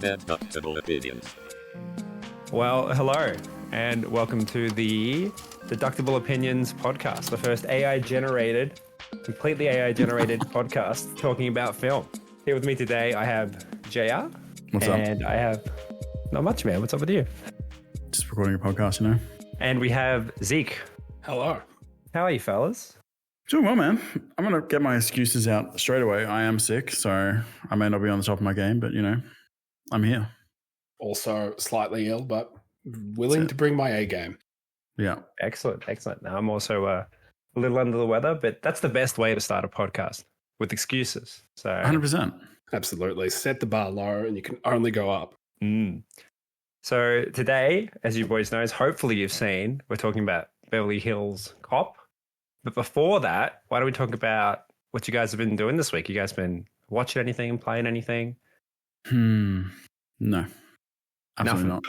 Deductible opinions. Well, hello, and welcome to the Deductible Opinions podcast, the first completely AI-generated podcast talking about film. Here with me today, I have JR. What's up? And I have... Not much, man. What's up with you? Just recording a podcast, you know. And we have Zeke. Hello. How are you, fellas? Doing well, man. I'm going to get my excuses out straight away. I am sick, so I may not be on the top of my game, but, you know, I'm here. Also slightly ill, but willing to bring my A game. Yeah. Excellent. Now, I'm also a little under the weather, but that's the best way to start a podcast, with excuses. So 100%. Absolutely. Set the bar low and you can only go up. So today, as you boys know, hopefully you've seen, we're talking about Beverly Hills Cop. But before that, why don't we talk about what you guys have been doing this week? You guys been watching anything, playing anything? No. Absolutely not.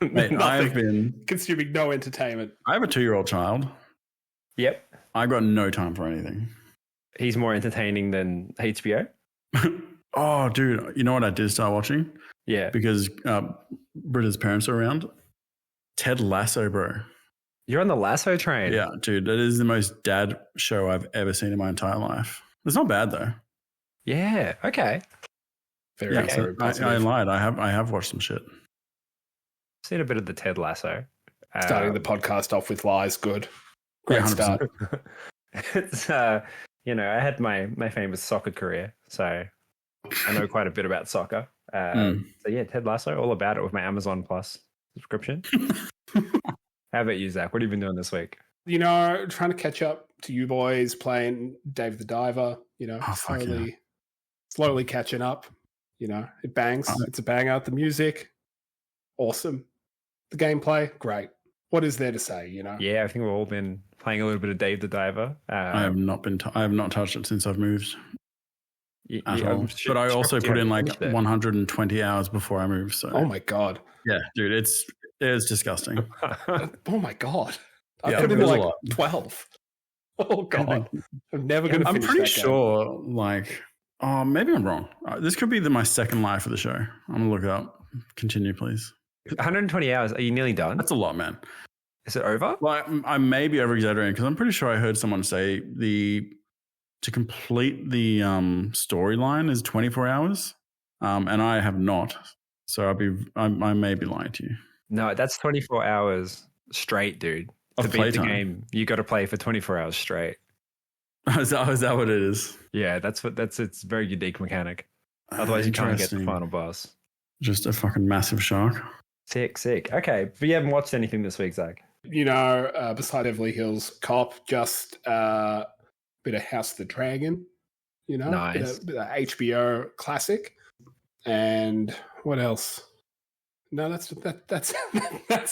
Mate, I've been consuming no entertainment. I have a 2-year-old child. Yep. I've got no time for anything. He's more entertaining than HBO? Oh, dude. You know what I did start watching? Yeah. Because Britta's parents are around. Ted Lasso, bro. You're on the Lasso train. Yeah, dude. That is the most dad show I've ever seen in my entire life. It's not bad, though. Yeah. Okay. Very, Yeah, very so I lied. I have watched some shit. Seen a bit of the Ted Lasso. Starting the podcast off with lies. Good. Yeah, Great 100%. start. It's I had my famous soccer career, so I know quite a bit about soccer. So yeah, Ted Lasso, all about it with my Amazon Plus subscription. How about you, Zach? What have you been doing this week? You know, trying to catch up to you boys playing Dave the Diver, slowly catching up. You know, it bangs. It's a banger. The music, awesome. The gameplay, great. What is there to say, you know? Yeah, I think we've all been playing a little bit of Dave the Diver. I have not touched it since I've moved. But I also put in like 120 hours before I moved. So oh my god, yeah, dude, it's disgusting. Oh my god, I Yeah, put in it was like a lot. 12. Oh god, I'm never going to. I'm finish pretty that sure. Like, oh, maybe I'm wrong. This could be my second life of the show. I'm gonna look it up. Continue, please. 120 hours. Are you nearly done? That's a lot, man. Is it over? Well, I may be over exaggerating because I'm pretty sure I heard someone say to complete the storyline is 24 hours, and I have not. So I may be lying to you. No, that's 24 hours straight, dude. Of To beat playtime. the game, you got to play for 24 hours straight. Is that what it is? Yeah, it's a very unique mechanic. Otherwise, you can't get the Interesting. final boss. Just a fucking massive shark. Sick. Okay, but you haven't watched anything this week, Zach? You know, beside Beverly Hills Cop, just a bit of House of the Dragon. You know, Nice. bit of HBO classic. And what else? No, that's that's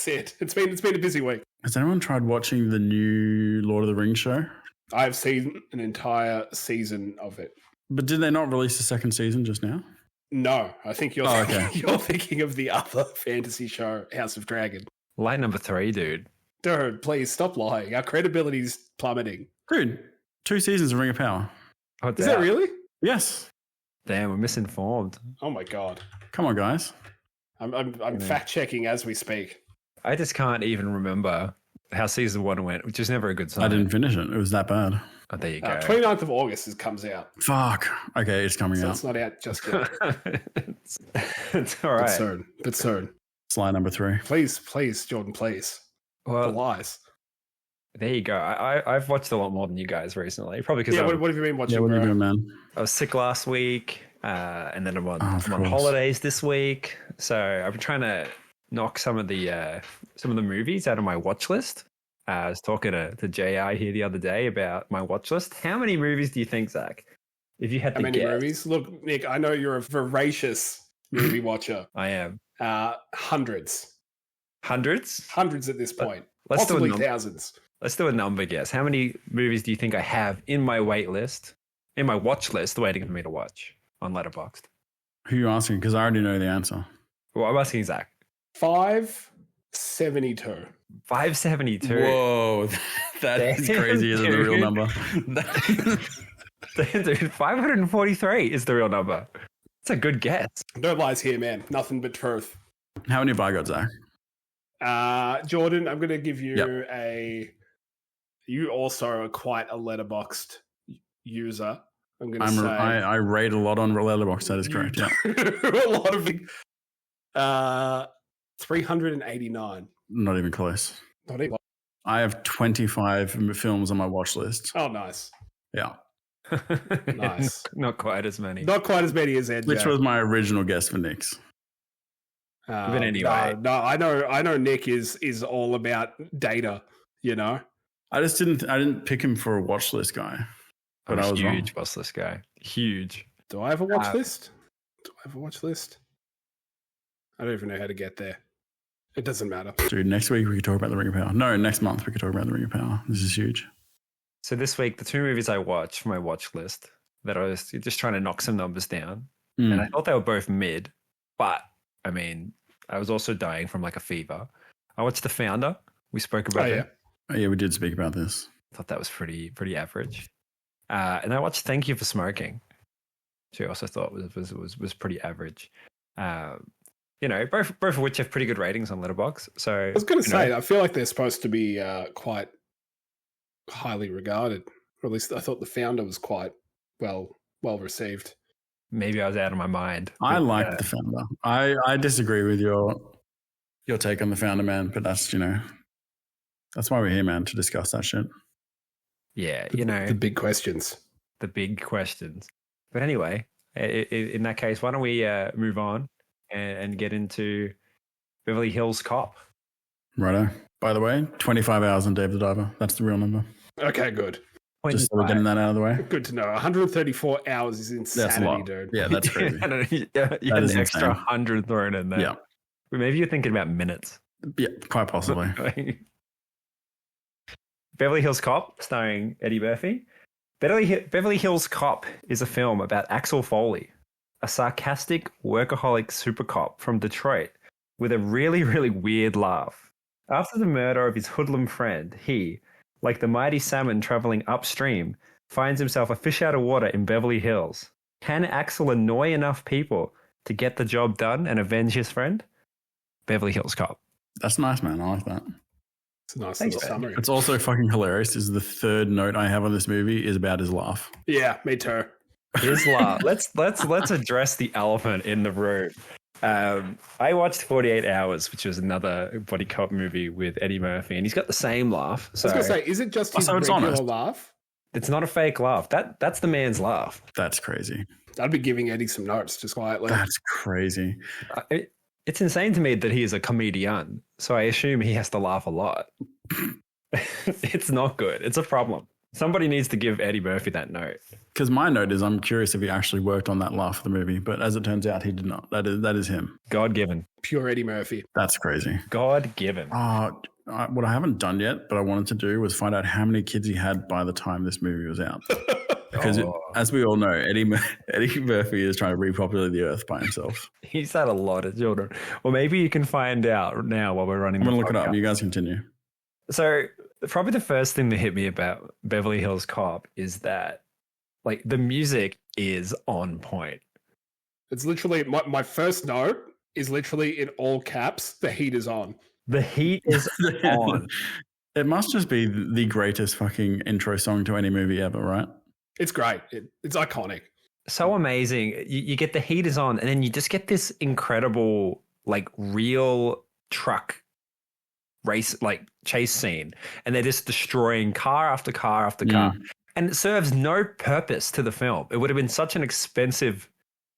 it. It's been a busy week. Has anyone tried watching the new Lord of the Rings show? I've seen an entire season of it. But did they not release the second season just now? No, I think you're okay. you're thinking of the other fantasy show, House of Dragon. Light number 3, dude. Dude, please stop lying. Our credibility's plummeting. Dude, 2 seasons of Ring of Power. Oh, Is that really? Yes. Damn, we're misinformed. Oh my god. Come on, guys. I'm fact checking as we speak. I just can't even remember how season 1 went, which is never a good sign. I didn't finish it. It was that bad. Oh, there you go. 29th of August comes out. Fuck. Okay, it's coming So out. it's not out just yet. it's all right. But soon. Slide number 3. Please, Jordan, please. The Well, lies. there you go. I've watched a lot more than you guys recently, probably because Yeah, what have you been watching, Yeah, what are you bro? doing, man? I was sick last week, and then I'm on Of I'm on course. holidays this week. So I've been trying to knock some of the movies out of my watch list. I was talking to JI here the other day about my watch list. How many movies do you think, Zach? If you had How to many guess, movies? Look, Nick, I know you're a voracious movie watcher. I am Hundreds hundreds. at this point. Let's do a Possibly number. thousands. Let's do a number guess. How many movies do you think I have in my watch list, waiting for me to watch on Letterboxd? Who are you asking? Because I already know the answer. Well, I'm asking Zach. 572. 572. Whoa. That is Damn, crazy. Is it the real dude. number? Dude, 543 is the real number. It's a good guess. No lies here, man. Nothing but truth. How many have I got, Zach? Jordan, I'm going to give you Yep. You also are quite a letterboxed user. I'm going to say I rate a lot on Letterboxd. That is correct. Yeah, a lot of 389. not even close. Not even. I have 25 films on my watch list. Oh, nice. Yeah, Nice. Not quite as many. Not quite as many as Ed. which was my original guess for Nick's. But anyway, no, I know. Nick is all about data. You know. I didn't pick him for a watch list guy. But I'm I a was huge wrong. boss list guy. Huge. Do I have a watch list? I don't even know how to get there. It doesn't matter. Dude, next week we could talk about The Ring of Power. No, next month we could talk about The Ring of Power. This is huge. So this week, the 2 movies I watched for my watch list that I was just trying to knock some numbers down, and I thought they were both mid, but I mean, I was also dying from like a fever. I watched The Founder. We spoke about it. Yeah, we did speak about this. I thought that was pretty average. And I watched Thank You for Smoking, which I also thought was pretty average. You know, both of which have pretty good ratings on Letterboxd. So I was going to say, I feel like they're supposed to be quite highly regarded, or at least I thought The Founder was quite well received. Maybe I was out of my mind. I like The Founder. I disagree with your take on The Founder, man, but that's why we're here, man, to discuss that shit. Yeah, the big questions. The big questions. But anyway, in that case, why don't we move on and get into Beverly Hills Cop? Righto. By the way, 25 hours on Dave the Diver. That's the real number. Okay, good. Just so we're getting that out of the way. Good to know. 134 hours is insanity, that's a lot. dude. Yeah, that's crazy. You had an extra 100 thrown in there. Yeah. Maybe you're thinking about minutes. Yeah, quite possibly. Beverly Hills Cop, starring Eddie Murphy. Beverly Hills Cop is a film about Axel Foley, a sarcastic, workaholic supercop from Detroit with a really, really weird laugh. After the murder of his hoodlum friend, he, like the mighty salmon traveling upstream, finds himself a fish out of water in Beverly Hills. Can Axel annoy enough people to get the job done and avenge his friend? Beverly Hills Cop. That's nice, man. I like that. It's a nice little summary. It's also fucking hilarious. Is the third note I have on this movie is about his laugh. Yeah, me too. His laugh. Let's address the elephant in the room. I watched 48 Hours, which was another body cop movie with Eddie Murphy, and he's got the same laugh. So, I was going to say, is it just his regular laugh? It's not a fake laugh. That's the man's laugh. That's crazy. I'd be giving Eddie some notes just quietly. That's crazy. It's insane to me that he is a comedian, so I assume he has to laugh a lot. It's not good. It's a problem. Somebody needs to give Eddie Murphy that note. Because my note is, I'm curious if he actually worked on that laugh for the movie, but as it turns out, he did not. That is him. God-given. Pure Eddie Murphy. That's crazy. God-given. What I haven't done yet, but I wanted to do was find out how many kids he had by the time this movie was out. Because as we all know, Eddie Murphy is trying to repopulate the earth by himself. He's had a lot of children. Well, maybe you can find out now while we're running. I'm going to look it up. You guys continue. So probably the first thing that hit me about Beverly Hills Cop is that, like, the music is on point. It's literally, my first note is literally in all caps, the heat is on. The heat is on. It must just be the greatest fucking intro song to any movie ever, right? It's great. It's iconic. So amazing. You get the heat is on, and then you just get this incredible, like, real truck race, like, chase scene. And they're just destroying car after car after car. And it serves no purpose to the film. It would have been such an expensive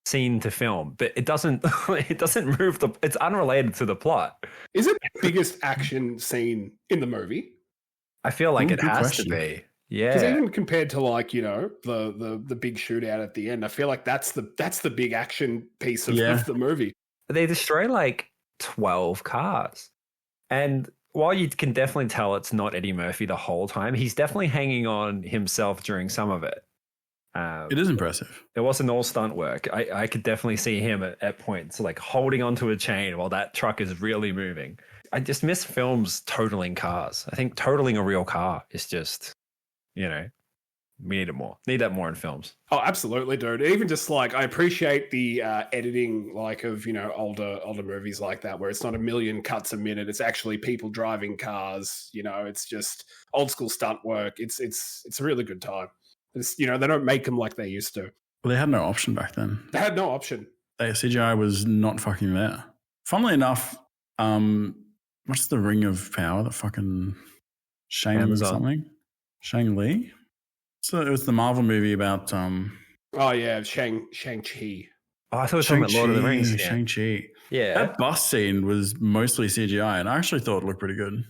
scene to film, but it doesn't move it's unrelated to the plot. Is it the biggest action scene in the movie? I feel like it has to be. Yeah. Because even compared to, like, the big shootout at the end, I feel like that's the big action piece of the movie. They destroy like 12 cars. And while you can definitely tell it's not Eddie Murphy the whole time, he's definitely hanging on himself during some of it. It is impressive. It wasn't all stunt work. I could definitely see him at points like holding onto a chain while that truck is really moving. I just miss films totaling cars. I think totaling a real car is just, We need it more. Need that more in films. Oh, absolutely, dude. Even just like I appreciate the editing, like of older movies like that, where it's not a million cuts a minute. It's actually people driving cars. It's just old school stunt work. It's a really good time. It's, they don't make them like they used to. Well, they had no option back then. They had no option. CGI was not fucking there. Funnily enough, what's the Ring of Power? The fucking something? Shang-Li? So it was the Marvel movie about Oh yeah, Shang-Chi. Oh, I thought it was talking about Lord of the Rings. Yeah. Shang-Chi. Yeah. That bus scene was mostly CGI, and I actually thought it looked pretty good.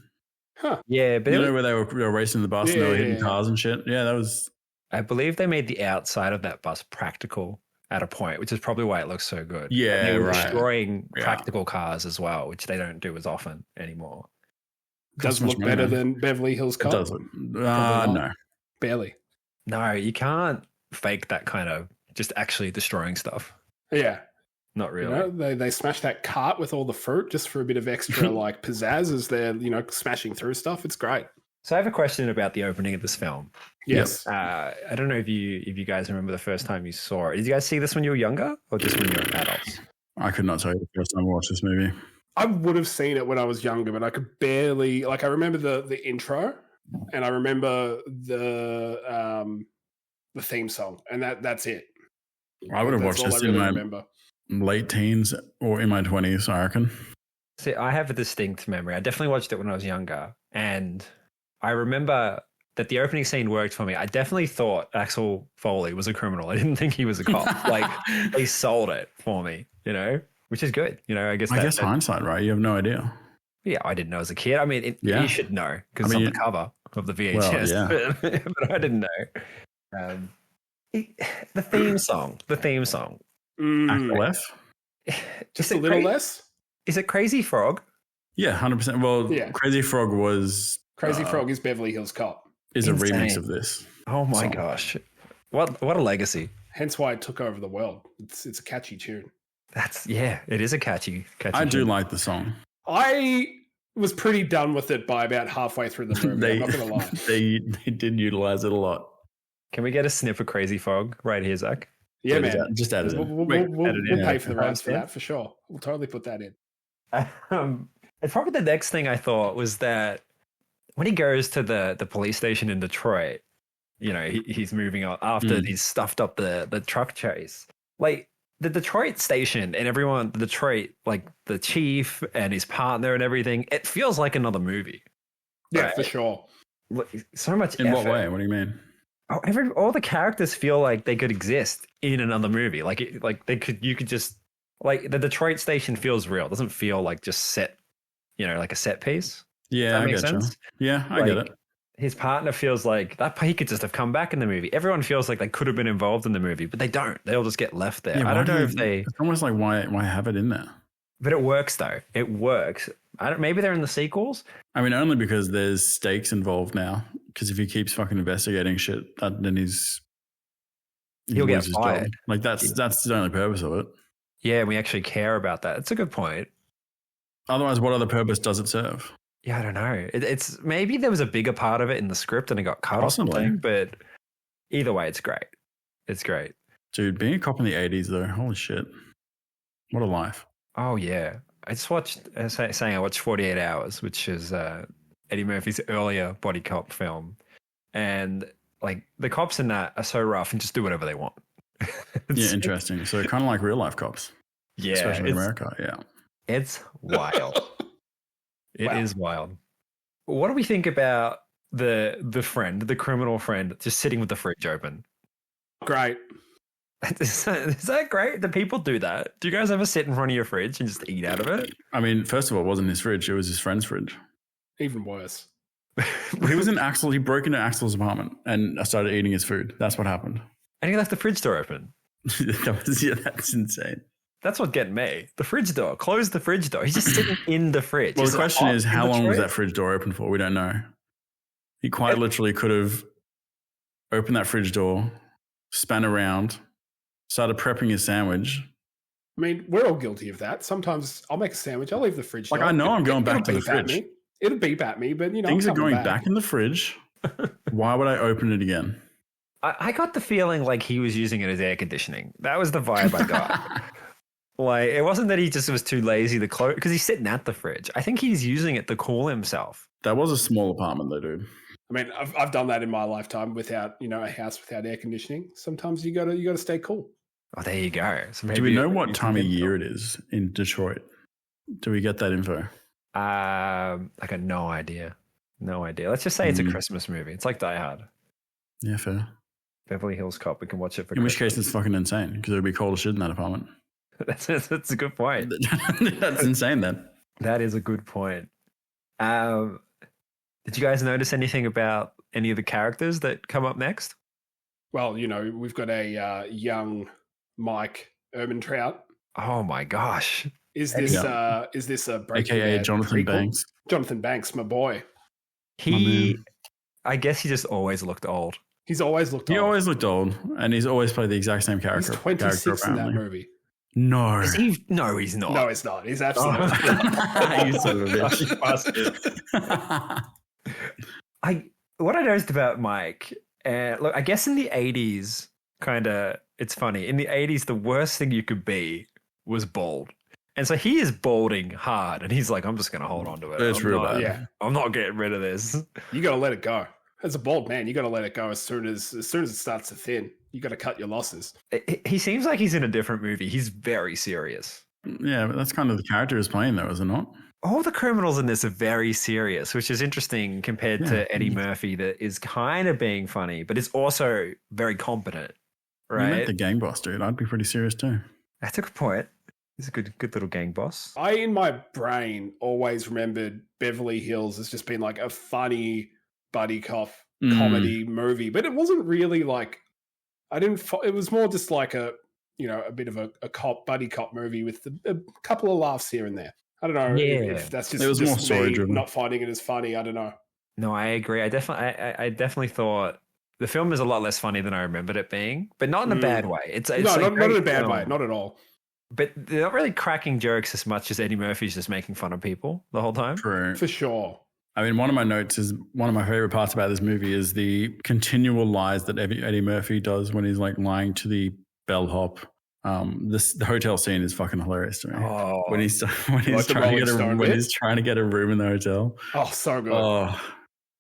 Huh. Yeah, but where they were racing the bus and they were hitting cars and shit. Yeah, that was. I believe they made the outside of that bus practical at a point, which is probably why it looks so good. Yeah, and they were right. destroying practical cars as well, which they don't do as often anymore. Does look better than Beverly Hills Cop. It does look. No, barely. No, you can't fake that kind of just actually destroying stuff. Yeah. Not really. They smash that cart with all the fruit just for a bit of extra like pizzazz as they're, smashing through stuff. It's great. So I have a question about the opening of this film. Yes. I don't know if you guys remember the first time you saw it. Did you guys see this when you were younger or just when you were adults? I could not tell you the first time I watched this movie. I would have seen it when I was younger, but I could barely I remember the intro and I remember the theme song, and that's it. I would have watched this in my late teens or in my 20s, I reckon. See, I have a distinct memory. I definitely watched it when I was younger, and I remember that the opening scene worked for me. I definitely thought Axel Foley was a criminal. I didn't think he was a cop. Like, they sold it for me, which is good. I guess hindsight, right? You have no idea. Yeah, I didn't know as a kid. I mean, you should know because it's on the cover of the VHS, but I didn't know. The theme song. Axel F? Just a little less? Is it Crazy Frog? Yeah, 100%. Well, yeah. Crazy Frog was... Crazy Frog is Beverly Hills Cop. Is insane. A remix of this. Oh my gosh. What a legacy. Hence why it took over the world. It's a catchy tune. It is a catchy I do like the song. I was pretty done with it by about halfway through the movie. I'm not going to lie. They did utilize it a lot. Can we get a snip of Crazy Frog right here, Zach? Yeah, man. Just add it in. We'll pay for the rights for that for sure. We'll totally put that in. And probably the next thing I thought was that when he goes to the police station in Detroit, he's moving on after he's stuffed up the truck chase. Like the Detroit station and everyone, like the chief and his partner and everything, it feels like another movie. Yeah, right? For sure. So much in effort. What way? What do you mean? All the characters feel like they could exist in another movie. You could just like the Detroit station feels real. It doesn't feel like just set, like a set piece. Yeah, I get sense? You. Yeah, I get it. His partner feels like that he could just have come back in the movie. Everyone feels like they could have been involved in the movie, but they don't. They all just get left there. Yeah, I don't know if they. It's almost like why have it in there? But it works though. It works. Maybe they're in the sequels. I mean, only because there's stakes involved now. Because if he keeps fucking investigating shit, then he'll get fired. Like that's the only purpose of it. Yeah, we actually care about that. It's a good point. Otherwise, what other purpose does it serve? Yeah, I don't know. It's maybe there was a bigger part of it in the script and it got cut or something. But either way, it's great. It's great, dude. Being a cop in the 80s, though, holy shit, what a life! Oh yeah, I just watched. I watched 48 Hours, which is Eddie Murphy's earlier body cop film, and like the cops in that are so rough and just do whatever they want. Yeah, interesting. So kind of like real life cops. Yeah, especially in America. Yeah, it's wild. It is wild. What do we think about the criminal friend, just sitting with the fridge open? Great. Is that great? Do people do that? Do you guys ever sit in front of your fridge and just eat out of it? I mean, first of all, it wasn't his fridge. It was his friend's fridge. Even worse. He broke into Axel's apartment and started eating his food. That's what happened. And he left the fridge door open. That's insane. That's what getting me. The fridge door. Close the fridge door. He's just sitting in the fridge. Well, the question is, how long was that fridge door open for? We don't know. He quite literally could have opened that fridge door, span around, started prepping his sandwich. I mean, we're all guilty of that. Sometimes I'll make a sandwich. I'll leave the fridge door. I know I'm going back to the fridge. It'll beep at me, but things are going back in the fridge. Why would I open it again? I got the feeling like he was using it as air conditioning. That was the vibe I got. Like, it wasn't that he just was too lazy to close, because he's sitting at the fridge. I think he's using it to cool himself. That was a small apartment though, dude. I mean, I've done that in my lifetime without, a house without air conditioning. Sometimes you gotta stay cool. Oh, there you go. So Do we know what time of year it is in Detroit? Do we get that info? I got no idea. No idea. Let's just say it's a Christmas movie. It's like Die Hard. Yeah, fair. Beverly Hills Cop. We can watch it for In Christmas. which case, it's fucking insane because it would be cold as shit in that apartment. That's a good point. That's insane, then. That is a good point. Did you guys notice anything about any of the characters that come up next? Well, we've got a young Mike Ehrmantraut. Oh my gosh! Is this a Breaking AKA Bad Jonathan prequel? Banks? Jonathan Banks, my boy. I guess he just always looked old. He's always looked old. He always looked old, and he's always played the exact same character. He's 26 in that movie. No. No, he's not. No, it's not. He's absolutely not. You son of a bitch. What I noticed about Mike, look, I guess in the 80s, it's funny. In the 80s, the worst thing you could be was bald. And so he is balding hard, and he's like, I'm just going to hold on to it. It's real bad. Yeah. I'm not getting rid of this. You got to let it go. As a bald man, you got to let it go as soon as it starts to thin. You got to cut your losses. He seems like he's in a different movie. He's very serious. Yeah, but that's kind of the character he's playing, though, is it not? All the criminals in this are very serious, which is interesting compared to Eddie Murphy, that is kind of being funny, but is also very competent, right? You met the gang boss, dude. I'd be pretty serious too. That's a good point. He's a good little gang boss. I, in my brain, always remembered Beverly Hills as just being like a funny buddy cop comedy movie, but it wasn't really like, it was more just like a bit of a buddy cop movie with a couple of laughs here and there. I don't know if that's just, it was more story driven. Not finding it as funny. I don't know. No, I agree. I definitely thought the film is a lot less funny than I remembered it being, but not in a bad way. It's not in a bad way, not at all. But they're not really cracking jokes as much as Eddie Murphy's just making fun of people the whole time. True. For sure. I mean, one of my notes is one of my favorite parts about this movie is the continual lies that Eddie Murphy does when he's like lying to the bellhop. The hotel scene is fucking hilarious to me. Oh, when he's trying to get a room in the hotel. Oh, so good. Oh,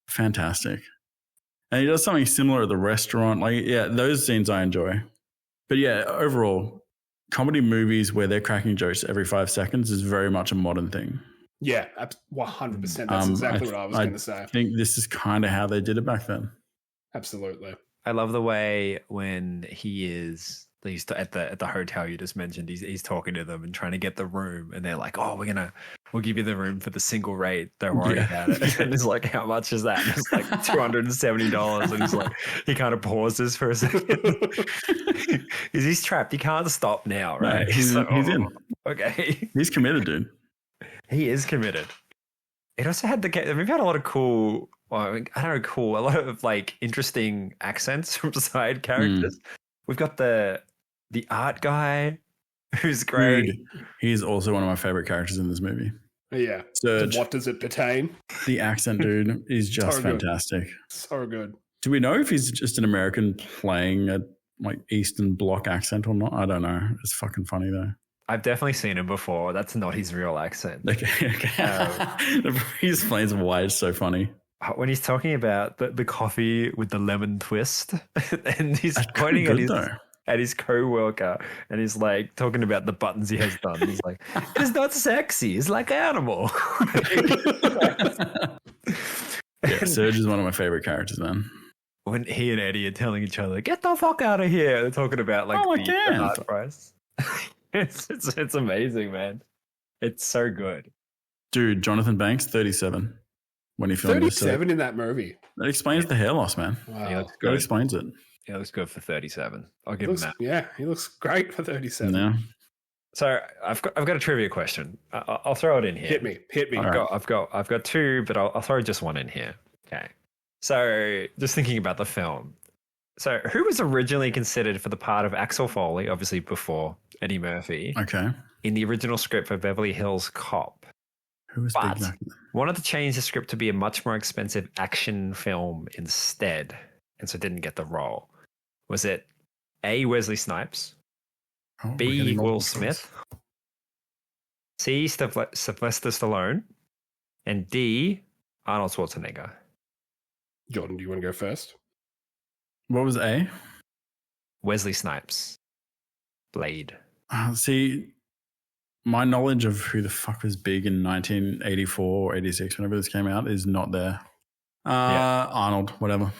fantastic. And he does something similar at the restaurant. Like, yeah, those scenes I enjoy. But yeah, overall, comedy movies where they're cracking jokes every 5 seconds is very much a modern thing. Yeah, 100%. That's exactly what I was going to say. I think this is kind of how they did it back then. Absolutely. I love the way when he's at the hotel you just mentioned, he's talking to them and trying to get the room, and they're like, "Oh, we'll give you the room for the single rate. Don't worry about it." And it's like, "How much is that?" And it's like $270, and he's like, he kind of pauses for a second. He's trapped. He can't stop now, right? No, he's in. Okay, he's committed, dude. He is committed. It also had we've had a lot of cool. Well, I don't know, cool. A lot of like interesting accents from side characters. We've got the art guy, who's great. Dude, he's also one of my favorite characters in this movie. Yeah. Serge. What does it pertain? The accent, dude, is just fantastic. So good. Do we know if he's just an American playing a like Eastern Bloc accent or not? I don't know. It's fucking funny though. I've definitely seen him before. That's not his real accent. Okay. He explains why it's so funny. When he's talking about the coffee with the lemon twist, and he's That's pointing good, at his co-worker, and he's like talking about the buttons he has done. He's like, "It's not sexy. It's like animal." Yeah, Serge is one of my favorite characters, man. When he and Eddie are telling each other, "Get the fuck out of here," they're talking about like the art price. It's amazing, man. It's so good. Dude, Jonathan Banks, 37 when he filmed 37 in that movie. That explains the hair loss, man. Wow. He looks good. That explains it. He looks good for 37. I'll give him that. Yeah, he looks great for 37. Yeah. So I've got a trivia question. I'll throw it in here. Hit me. I've got two, but I'll throw just one in here. Okay. So just thinking about the film. So who was originally considered for the part of Axel Foley, obviously before Eddie Murphy, Okay. in the original script for Beverly Hills Cop? Who was But Big Mac? wanted to change the script to be a much more expensive action film instead, and so didn't get the role. Was it A, Wesley Snipes, Oh, we're B, getting Will multiple choice. Smith, C, Sylvester Stallone, and D, Arnold Schwarzenegger? Jordan, do you want to go first? What was A? Wesley Snipes. Blade. See, my knowledge of who the fuck was big in 1984 or 86, whenever this came out, is not there. Arnold, whatever.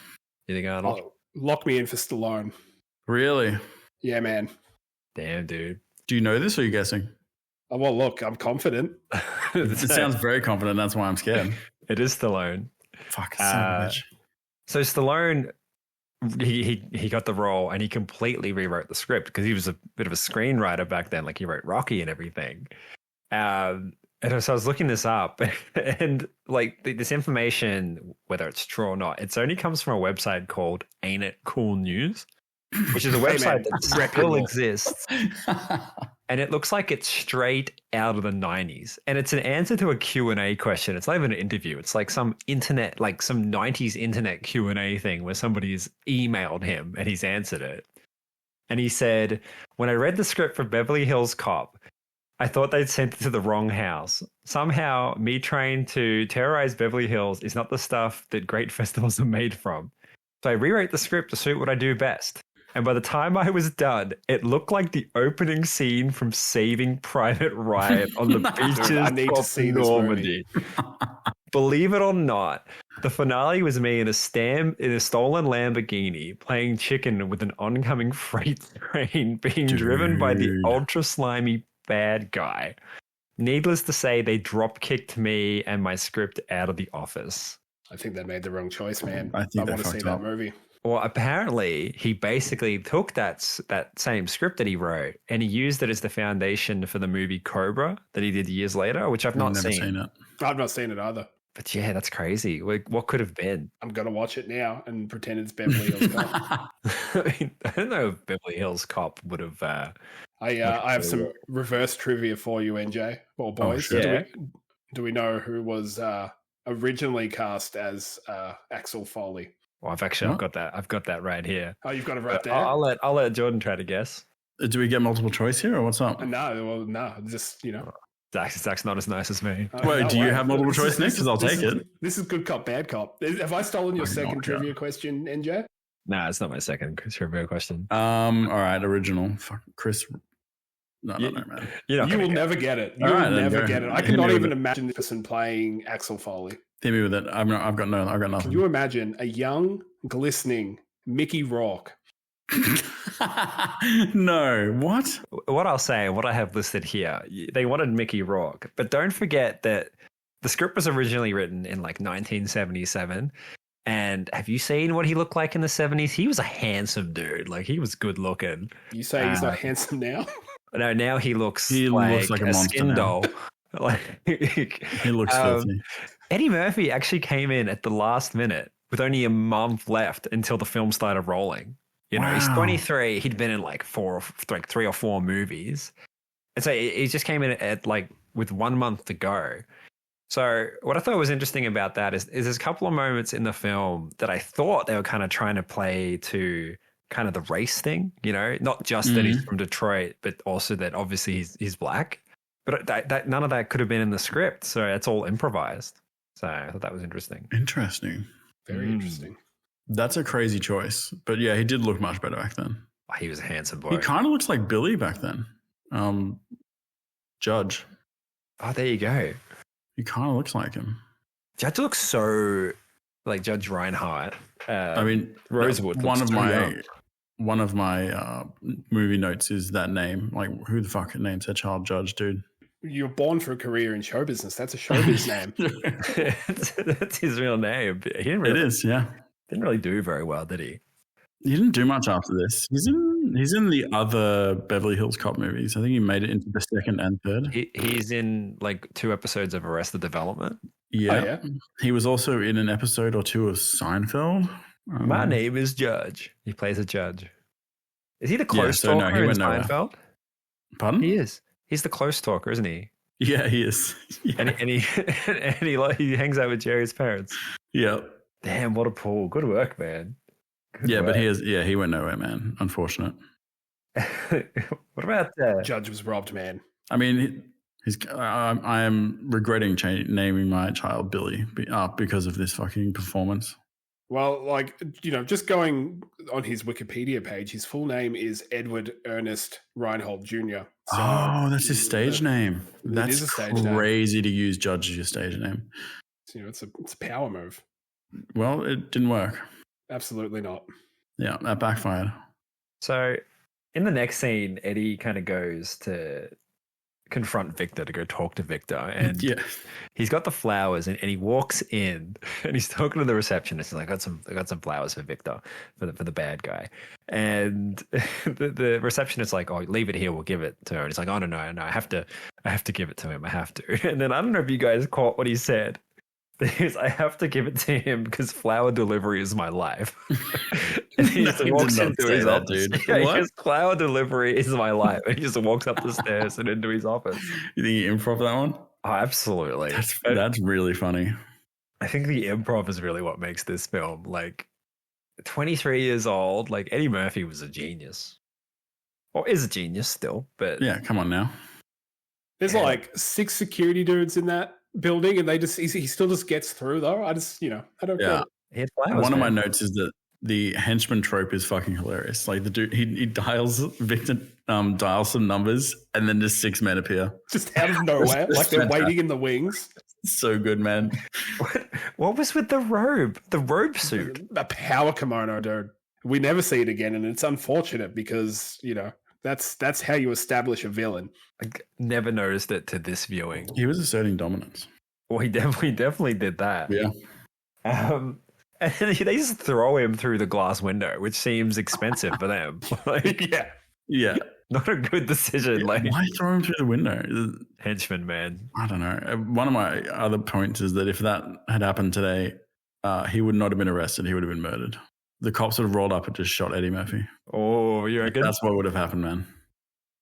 You think Arnold? Oh, lock me in for Stallone. Really? Yeah, man. Damn, dude. Do you know this or are you guessing? Oh, well, look, I'm confident. It sounds very confident. That's why I'm scared. It is Stallone. Fuck, son of a bitch. So Stallone, he got the role and he completely rewrote the script because he was a bit of a screenwriter back then. Like he wrote Rocky and everything. And so I was looking this up, and like this information, whether it's true or not, it only comes from a website called Ain't It Cool News, which is a website that still exists. And it looks like it's straight out of the 90s. And it's an answer to a Q&A question. It's not even an interview. It's like some internet, like some 90s internet Q&A thing where somebody's emailed him and he's answered it. And he said, when I read the script for Beverly Hills Cop, I thought they'd sent it to the wrong house. Somehow, me trying to terrorize Beverly Hills is not the stuff that great festivals are made from. So I rewrote the script to suit what I do best. And by the time I was done, it looked like the opening scene from Saving Private Ryan on the beaches of Normandy. Believe it or not, the finale was me in a stolen Lamborghini playing chicken with an oncoming freight train being driven by the ultra slimy bad guy. Needless to say, they drop kicked me and my script out of the office. I think they made the wrong choice, man. I think want to see that movie. Well, apparently, he basically took that same script that he wrote and he used it as the foundation for the movie Cobra that he did years later, which I've not seen it. I've not seen it either. But yeah, that's crazy. What could have been? I'm going to watch it now and pretend it's Beverly Hills Cop. I mean, I don't know if Beverly Hills Cop would have... I have some reverse trivia for you, NJ, or boys. Oh, sure. Do we know who was originally cast as Axel Foley? Well, I've got that right here. Oh, you've got it right there. I'll let Jordan try to guess. Do we get multiple choice here, or what's up? No, just Zach's not as nice as me. Wait, do you have multiple choice, Nick? Because I'll take it. This is good cop, bad cop. Have I stolen your second trivia question, NJ? No, it's not my second trivia question. All right, original. Fuck, Chris. No, man. You will never get it. You will never get it. I cannot even imagine this person playing Axel Foley. Hit me with it. I've got nothing. Can you imagine a young, glistening Mickey Rourke? No. What? What I'll say, what I have listed here, they wanted Mickey Rourke, but don't forget that the script was originally written in like 1977. And have you seen what he looked like in the 70s? He was a handsome dude. Like he was good looking. You say he's not handsome now? No, now he looks like a skin doll. He looks filthy. Eddie Murphy actually came in at the last minute with only a month left until the film started rolling. You know, He's 23. He'd been in like 3 or 4 movies. And so he just came in at with 1 month to go. So what I thought was interesting about that is there's a couple of moments in the film that I thought they were kind of trying to play to kind of the race thing, not just that he's from Detroit, but also that obviously he's black. But that none of that could have been in the script. So it's all improvised. So I thought that was interesting. Interesting. Very interesting. That's a crazy choice. But yeah, he did look much better back then. Oh, he was a handsome boy. He kind of looks like Billy back then. Judge. Oh, there you go. He kind of looks like him. Judge looks so like Judge Reinhardt. I mean, Rosewood. One of my movie notes is that name. Like, who the fuck names their child Judge, dude? You're born for a career in show business. That's a showbiz name. That's his real name. It is, yeah. Didn't really do very well, did he? He didn't do much after this. He's in the other Beverly Hills Cop movies. I think he made it into the second and third. He's in like 2 episodes of Arrested Development. Yeah. Oh, yeah. He was also in an episode or 2 of Seinfeld. My name is Judge. He plays a judge. Is he the close talker in Seinfeld? Pardon? He is. He's the close talker, isn't he? Yeah, he is. Yeah. And he hangs out with Jerry's parents. Yeah. Damn, what a pull. Good work, man. Good Yeah, but work. he went nowhere, man. Unfortunate. What about Judge was robbed, man. I mean, I am regretting naming my child Billy because of this fucking performance. Well, like, just going on his Wikipedia page, his full name is Edward Ernest Reinhold Jr. So, that's his stage name. That's is a stage name. crazy to use Judge as your stage name. It's a power move. Well, it didn't work. Absolutely not. Yeah, that backfired. So in the next scene, Eddie kind of goes to confront Victor, to go talk to Victor, and he's got the flowers, and he walks in and he's talking to the receptionist. He's like, I got some flowers for Victor, for the bad guy. And the receptionist's like, oh, leave it here, we'll give it to her. And he's like, oh no, I have to give it to him, I have to. And then I don't know if you guys caught what he said. I have to give it to him because flower delivery is my life. And he just walks into his office. Dude. Yeah, he goes, flower delivery is my life. And he just walks up the stairs and into his office. You think he improv that one? Oh, absolutely. That's really funny. I think the improv is really what makes this film. Like, 23 years old, like Eddie Murphy was a genius. Or is a genius still, but yeah, come on now. There's like 6 security dudes in that building, and he still just gets through though. I just I don't care. One of my notes is that the henchman trope is fucking hilarious. Like the dude, he dials Victor, dials some numbers, and then just 6 men appear just out of nowhere, like they're waiting in the wings. So good, man. What was with the robe suit? A power kimono, dude. We never see it again, and it's unfortunate because that's how you establish a villain. I never noticed it to this viewing. He was asserting dominance. Well, he definitely did that. Yeah. And they just throw him through the glass window, which seems expensive for them. Like, yeah, not a good decision. Yeah, like, why throw him through the window? Henchman, man. I don't know. One of my other points is that if that had happened today, he would not have been arrested. He would have been murdered. The cops would have rolled up and just shot Eddie Murphy. Oh, you reckon? That's what would have happened, man.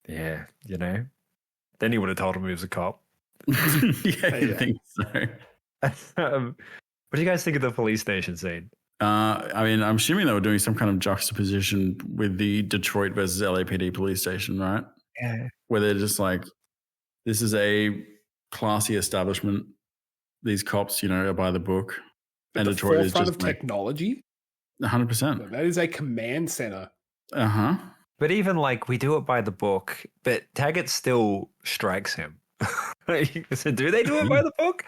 Yeah, Then he would have told him he was a cop. I think so. What do you guys think of the police station scene? I mean, I'm assuming they were doing some kind of juxtaposition with the Detroit versus LAPD police station, right? Yeah. Where they're just like, this is a classy establishment. These cops, are by the book. At the Detroit is forefront just of technology? 100%. That is a command center. Uh-huh. But even like we do it by the book, but Taggart still strikes him. So do they do it by the book?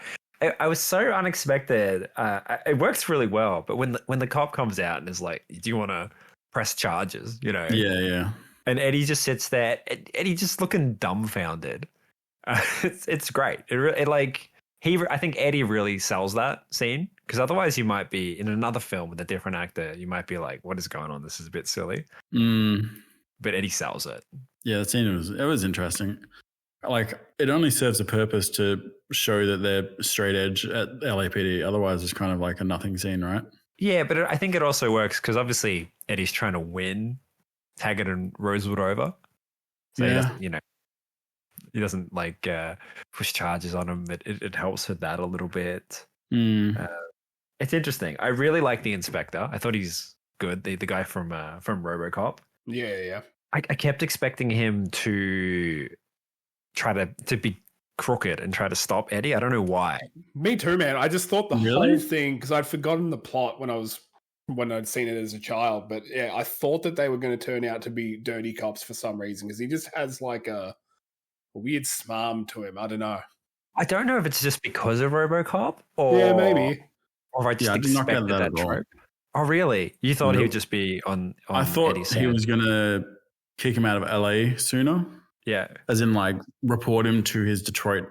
I was so unexpected. It works really well, but when the cop comes out and is like, "Do you want to press charges?" Yeah. And Eddie just sits there. Eddie just looking dumbfounded. It's great. I think Eddie really sells that scene, because otherwise you might be in another film with a different actor. You might be like, "What is going on? This is a bit silly." But Eddie sells it. Yeah, the scene was interesting. Like, it only serves a purpose to show that they're straight edge at LAPD. Otherwise, it's kind of like a nothing scene, right? Yeah, but I think it also works because obviously Eddie's trying to win Taggart and Rosewood over. So he doesn't like push charges on him. It helps with that a little bit. It's interesting. I really like the inspector. I thought he's good. The guy from RoboCop. Yeah. I kept expecting him to try to be crooked and try to stop Eddie. I don't know why. Me too, man. I just thought the whole thing, because I'd forgotten the plot when I'd seen it as a child. But yeah, I thought that they were going to turn out to be dirty cops for some reason, because he just has like a weird smarm to him. I don't know. I don't know if it's just because of RoboCop or maybe. Or I just expected that trope. Oh, really? You thought he would just be on I thought Eddie's he side. was going to kick him out of LA sooner. Yeah. As in, like, report him to his Detroit,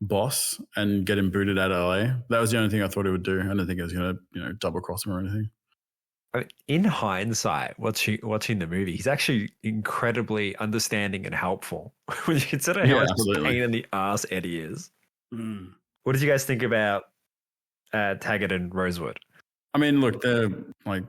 boss and get him booted out of LA. That was the only thing I thought he would do. I didn't think he was going to, double cross him or anything. In hindsight, watching the movie, he's actually incredibly understanding and helpful when you consider how much of a pain in the ass Eddie is. What did you guys think about Taggart and Rosewood? I mean, look, they're like,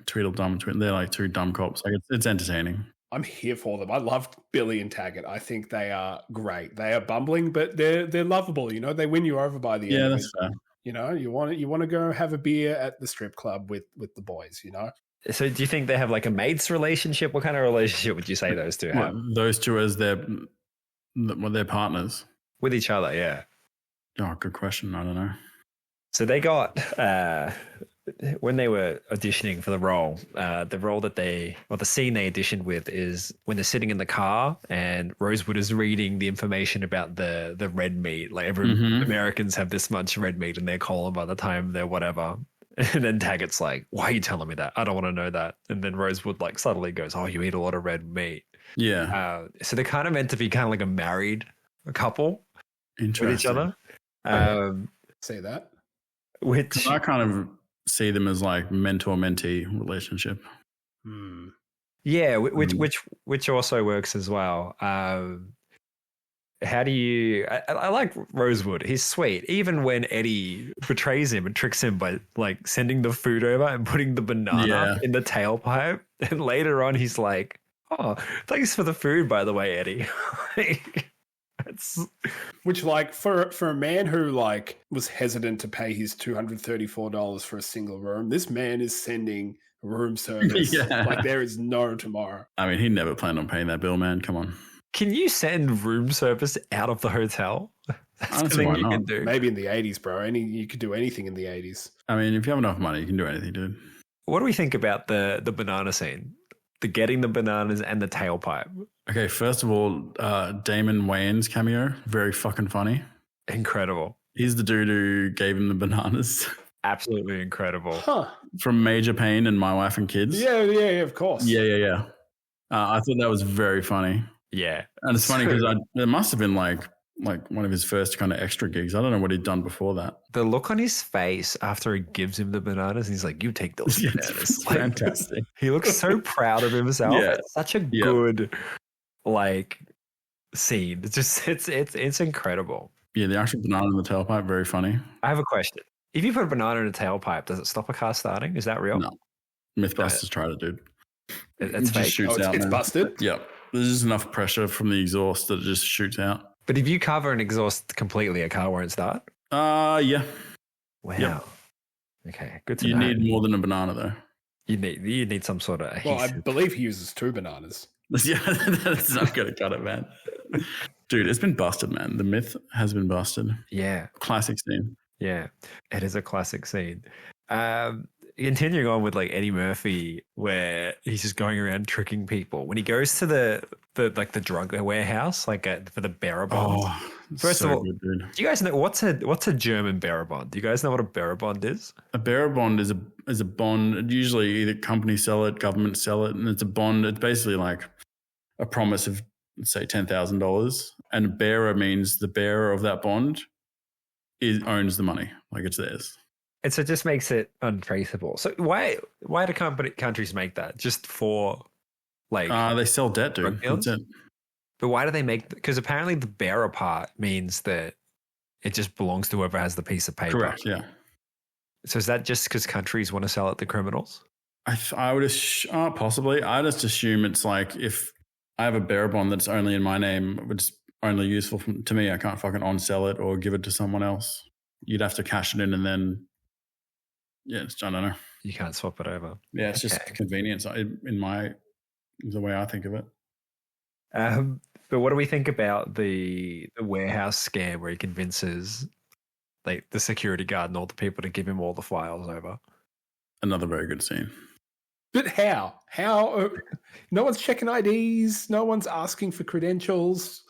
Tweedledum and they're like two dumb cops. Like, it's entertaining. I'm here for them. I love Billy and Taggart. I think they are great. They are bumbling, but they're lovable. They win you over by the end. Yeah, that's fair. You know, you want to go have a beer at the strip club with the boys. You know. So do you think they have like a mates relationship? What kind of relationship would you say those two have? Those two as their partners? With each other, yeah. Oh, good question. I don't know. So they got, when they were auditioning for the role that the scene they auditioned with is when they're sitting in the car and Rosewood is reading the information about the red meat. Like Americans have this much red meat in their colon by the time they're whatever. And then Taggart's like, why are you telling me that? I don't want to know that. And then Rosewood like subtly goes, oh, you eat a lot of red meat. Yeah. So they're kind of meant to be kind of like a married couple with each other. Say that. Which I kind of see them as like mentor-mentee relationship. Yeah, which also works as well. How do you? I like Rosewood. He's sweet. Even when Eddie betrays him and tricks him by like sending the food over and putting the banana in the tailpipe, and later on he's like, "Oh, thanks for the food, by the way, Eddie." Which, like, for a man who like was hesitant to pay his $234 for a single room, this man is sending room service like there is no tomorrow. I mean, he never planned on paying that bill, man. Come on. Can you send room service out of the hotel? That's something you can do. Maybe in the 80s, bro. You could do anything in the 80s. I mean, if you have enough money, you can do anything, dude. What do we think about the banana scene? The getting the bananas and the tailpipe. Okay, first of all, Damon Wayans cameo, very fucking funny. Incredible. He's the dude who gave him the bananas. Absolutely incredible. Huh. From Major Payne and My Wife and Kids. Yeah, of course. Yeah. I thought that was very funny. Yeah. And it's funny because there must have been like one of his first kind of extra gigs. I don't know what he'd done before that. The look on his face after he gives him the bananas, he's like, you take those bananas. It's fantastic. He looks so proud of himself. Yeah. It's such a good like scene. It's just it's incredible. Yeah, the actual banana in the tailpipe, very funny. I have a question. If you put a banana in a tailpipe, does it stop a car starting? Is that real? No. Mythbusters tried it, dude. It's fake. Just shoots out. It's busted? Yep. There's just enough pressure from the exhaust that it just shoots out. But if you cover an exhaust completely, a car won't start? Yeah. Wow. Yep. Okay, good to know. You need more than a banana, though. You need some sort of adhesive. Well, I believe he uses 2 bananas. Yeah, that's not going to cut it, man. Dude, it's been busted, man. The myth has been busted. Yeah. Classic scene. Yeah, it is a classic scene. Continuing on with like Eddie Murphy, where he's just going around tricking people. When he goes to the drug warehouse, for the bearer bond. Oh, first of all, good, dude. Do you guys know what's a German bearer bond? Do you guys know what a bearer bond is? A bearer bond is a bond. Usually, either companies sell it, government sell it, and it's a bond. It's basically like a promise of, let's say, $10,000, and a bearer means the bearer of that bond owns the money, like it's theirs. And so it just makes it untraceable. So why do countries make that? Just for like they sell debt, dude. That's it. But why do they make? Because apparently the bearer part means that it just belongs to whoever has the piece of paper. Correct. Yeah. So is that just because countries want to sell it to criminals? I would possibly. I just assume it's like if I have a bearer bond that's only in my name, it's only useful to me. I can't fucking on-sell it or give it to someone else. You'd have to cash it in and then. Yeah, I don't know. You can't swap it over. Yeah, it's just convenience in the way I think of it. But what do we think about the warehouse scam where he convinces like the security guard and all the people to give him all the files over? Another very good scene. But how? How? No one's checking IDs. No one's asking for credentials.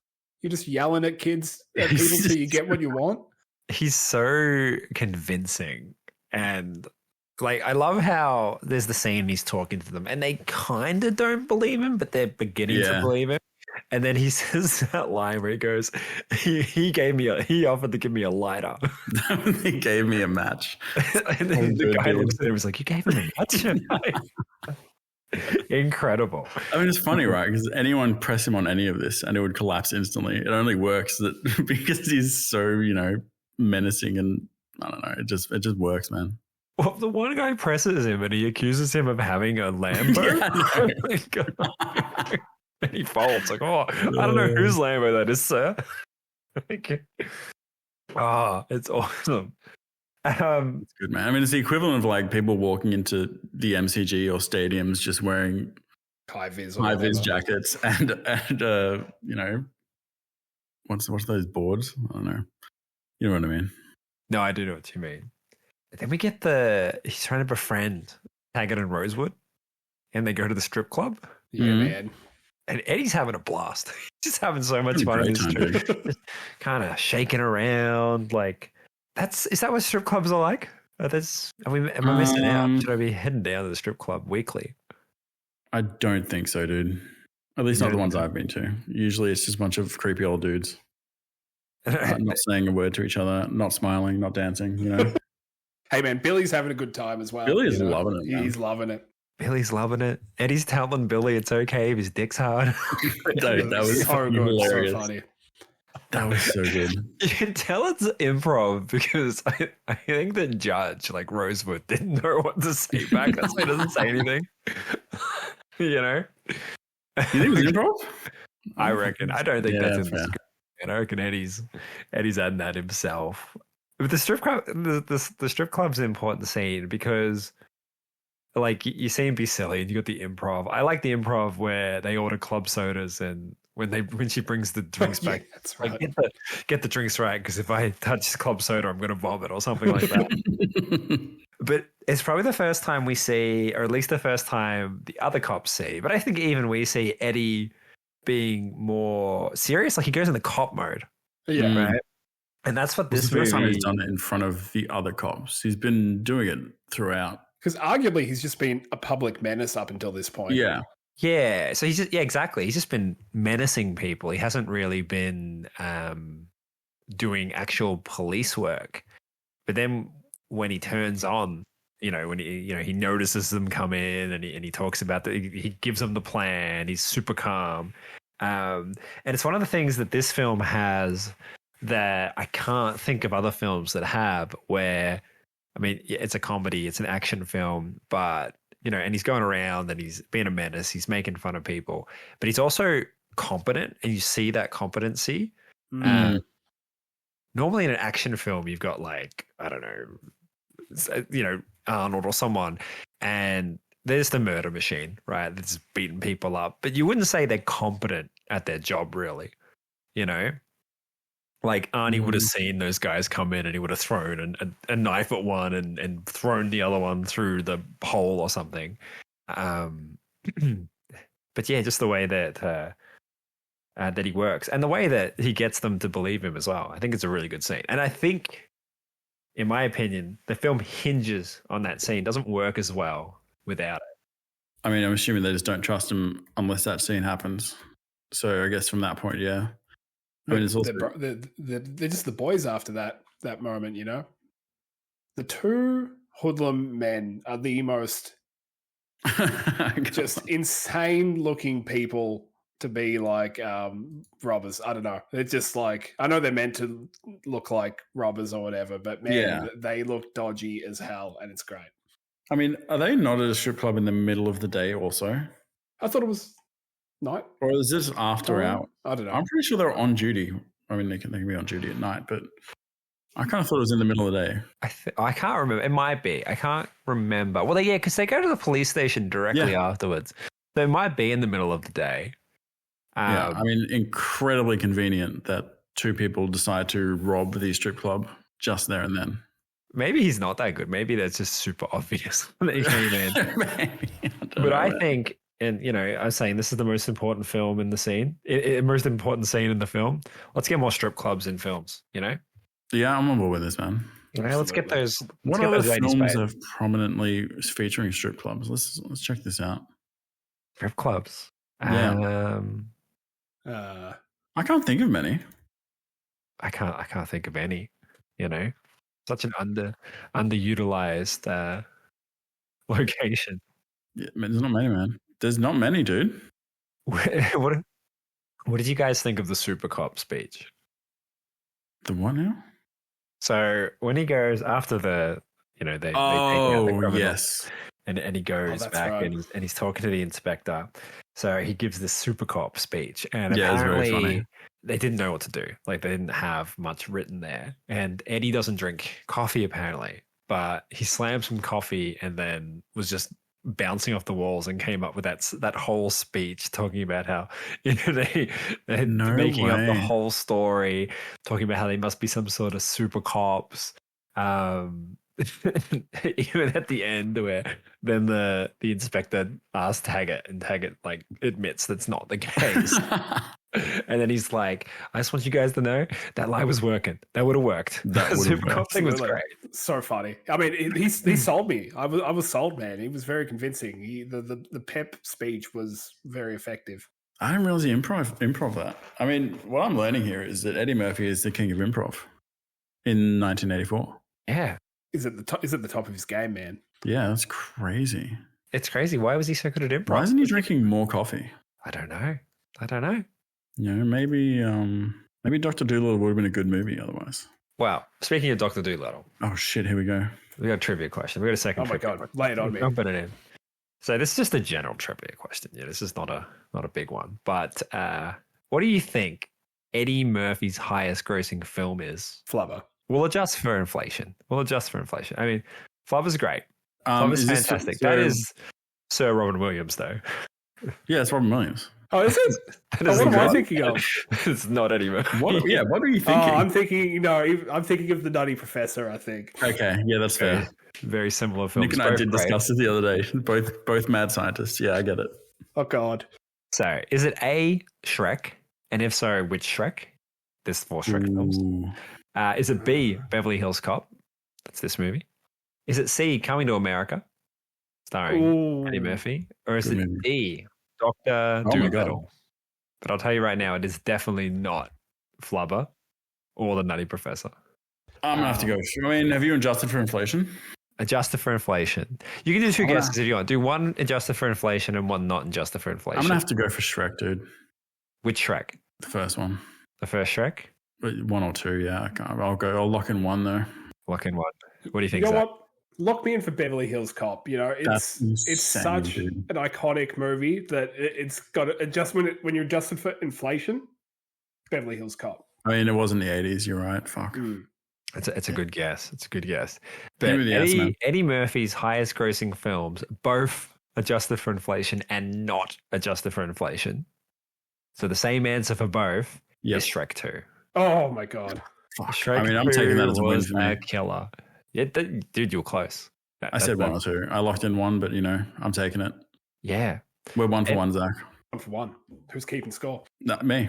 You're just yelling at people till you get what you want. He's so convincing. And like, I love how there's the scene he's talking to them and they kind of don't believe him, but they're beginning to believe him. And then he says that line where he goes, he offered to give me a lighter. He gave me a match. And then the guy looks at him and was like, you gave him a match? Incredible. I mean, it's funny, right? Because anyone press him on any of this and it would collapse instantly. It only works because he's so, menacing and I don't know. It just works, man. Well, the one guy presses him and he accuses him of having a Lambo. And he folds like, I don't know whose Lambo that is, sir. It's awesome. It's good, man. I mean, it's the equivalent of like people walking into the MCG or stadiums just wearing high vis jackets and you know, what's those boards? I don't know. You know what I mean? No, I do know what you mean. Then we get he's trying to befriend Taggart and Rosewood, and they go to the strip club. Yeah, man. And Eddie's having a blast. He's just having so much fun in this strip, kind of shaking around. Like, is that what strip clubs are like? Am I missing out? Should I be heading down to the strip club weekly? I don't think so, dude. At least not the ones I've been to. Usually it's just a bunch of creepy old dudes. Not saying a word to each other, not smiling, not dancing, you know. Hey, man, Billy's having a good time as well. Billy's loving it, man. He's loving it. Billy's loving it. Eddie's telling Billy it's okay if his dick's hard. Dude, that was so good. Hilarious. So funny. That was so good. You can tell it's improv because I think the judge, like Rosewood, didn't know what to say back. That's why he doesn't say anything. You know? You think it was improv? I reckon. I don't think that's in the fair. script. And I reckon Eddie's adding that himself. But the strip club, the strip club's an important scene because, like, you see him be silly, and you got the improv. I like the improv where they order club sodas, and when she brings the drinks back, that's right. Like, get the drinks right, because if I touch club soda, I'm going to vomit or something like that. But it's probably the first time we see, or at least the first time the other cops see. But I think even we see Eddie being more serious, like he goes in the cop mode. Yeah, right. And that's what this the first movie. time he's done it in front of the other cops. He's been doing it throughout. Because arguably he's just been a public menace up until this point. Yeah. Yeah. So exactly. He's just been menacing people. He hasn't really been doing actual police work. But then when he turns on, when he notices them come in and he talks about he gives them the plan. He's super calm. And it's one of the things that this film has that I can't think of other films that have, where, I mean, it's a comedy, it's an action film, but, and he's going around and he's being a menace, he's making fun of people, but he's also competent, and you see that competency. Normally in an action film, you've got, like, I don't know, Arnold or someone, and there's the murder machine, right? That's beating people up, but you wouldn't say they're competent at their job, really, Like Arnie would have seen those guys come in, and he would have thrown a knife at one and thrown the other one through the hole or something. But yeah, just the way that that he works, and the way that he gets them to believe him as well. I think it's a really good scene, and I think, in my opinion, the film hinges on that scene. Doesn't work as well without it. I mean, I'm assuming they just don't trust him unless that scene happens. So I guess from that point, yeah. I mean, it's also they're just the boys after that moment, The two hoodlum men are the most just insane looking people to be like robbers. I don't know. It's just like, I know they're meant to look like robbers or whatever, but man, they look dodgy as hell, and it's great. I mean, are they not at a strip club in the middle of the day also? I thought it was night. Or is this after hours? I don't know. I'm pretty sure they're on duty. I mean, they can be on duty at night, but I kind of thought it was in the middle of the day. I can't remember. It might be. I can't remember. Well, because they go to the police station directly afterwards. So it might be in the middle of the day. Yeah, I mean, incredibly convenient that two people decide to rob the strip club just there and then. Maybe he's not that good. Maybe that's just super obvious that he came in. But I think, and I was saying this is the most important film in the scene, most important scene in the film. Let's get more strip clubs in films. Yeah, I'm on board with this, man. Let's get those. What other films are prominently featuring strip clubs? Let's check this out. Strip clubs. Yeah. I can't think of many. I can't think of any. Such an underutilized location. Yeah, there's not many, man. There's not many, dude. What did you guys think of the supercop speech? The what now? So when he goes after the, they take out the criminal, yes, and he goes that's back right. and he's talking to the inspector. So he gives this supercop speech, and Yeah, it's very funny. apparently they didn't know what to do. Like they didn't have much written there. And Eddie doesn't drink coffee apparently, but he slammed some coffee and then was just bouncing off the walls and came up with that whole speech talking about how they're No making up the way. whole story, talking about how they must be some sort of super cops. Even at the end where then the inspector asks Taggart and Taggart like admits that's not the case. And then he's like, I just want you guys to know that lie was working. That would have worked. That The would've super cop thing was Absolutely. great. So funny. I mean, he sold me. I was sold, man. He was very convincing. The pep speech was very effective. I didn't realize he improv that. I mean, what I'm learning here is that Eddie Murphy is the king of improv in 1984. Yeah. Is at the top of his game, man. Yeah, that's crazy. It's crazy. Why was he so good at improv? Why isn't he drinking more coffee? I don't know. You know, maybe Dr. Dolittle would have been a good movie otherwise. Wow. Speaking of Dr. Dolittle, Oh shit, here we go. we got a trivia question. We got a second. Oh my trivia god, question. lay it on me. Jumping it in. So this is just a general trivia question. Yeah, this is not a big one. But what do you think Eddie Murphy's highest grossing film is? Flubber. We'll adjust for inflation. I mean, Flubber's great. Flubber's Is this- fantastic. so- That is Sir Robin Williams, though. Yeah, it's Robin Williams. Oh, is it? That Oh, is what am I not- thinking of? It's not Eddie Murphy. What are you thinking? I'm thinking of the Nutty Professor. I think. Okay, yeah, that's Very, fair. very similar films. Nick and I both did great. discuss it the other day. Both mad scientists. Yeah, I get it. Oh god. So, is it A, Shrek? And if so, which Shrek? There's 4 Shrek films. Ooh. Is it B, Beverly Hills Cop? That's this movie. Is it C, Coming to America, starring Ooh. Eddie Murphy? Or is Good it movie. D, Dr. Oh my God. Dolittle? But I'll tell you right now, it is definitely not Flubber or the Nutty Professor. I'm gonna have to go. I mean, have you adjusted for inflation? Adjusted for inflation. You can do 2 I'm gonna- guesses if you want. Do one adjusted for inflation and one not adjusted for inflation. I'm gonna have to go for Shrek, dude. Which Shrek? The first one. The first Shrek? But 1 or 2, yeah. I can't. I'll lock in 1 though. Lock in one. What do you think? You know Zach? what? Lock me in for Beverly Hills Cop. You know, That's it's insane, such dude. an iconic movie that it's got adjustment when you're adjusted for inflation. Beverly Hills Cop. I mean, it was in the 80s. You're right. Fuck. Mm. It's a good guess. It's a good guess. But Give me the answer, man. Eddie Murphy's highest grossing films, both adjusted for inflation and not adjusted for inflation. So the same answer for both Yep. is Shrek 2. Oh my god. Fuck. Shrek I mean, I'm taking that as a win was for me. a killer. Yeah, dude, you were close. I said 1 or 2. I locked in 1, but I'm taking it. Yeah. We're 1 for And- 1, Zach. 1 for 1. Who's keeping score? Not me.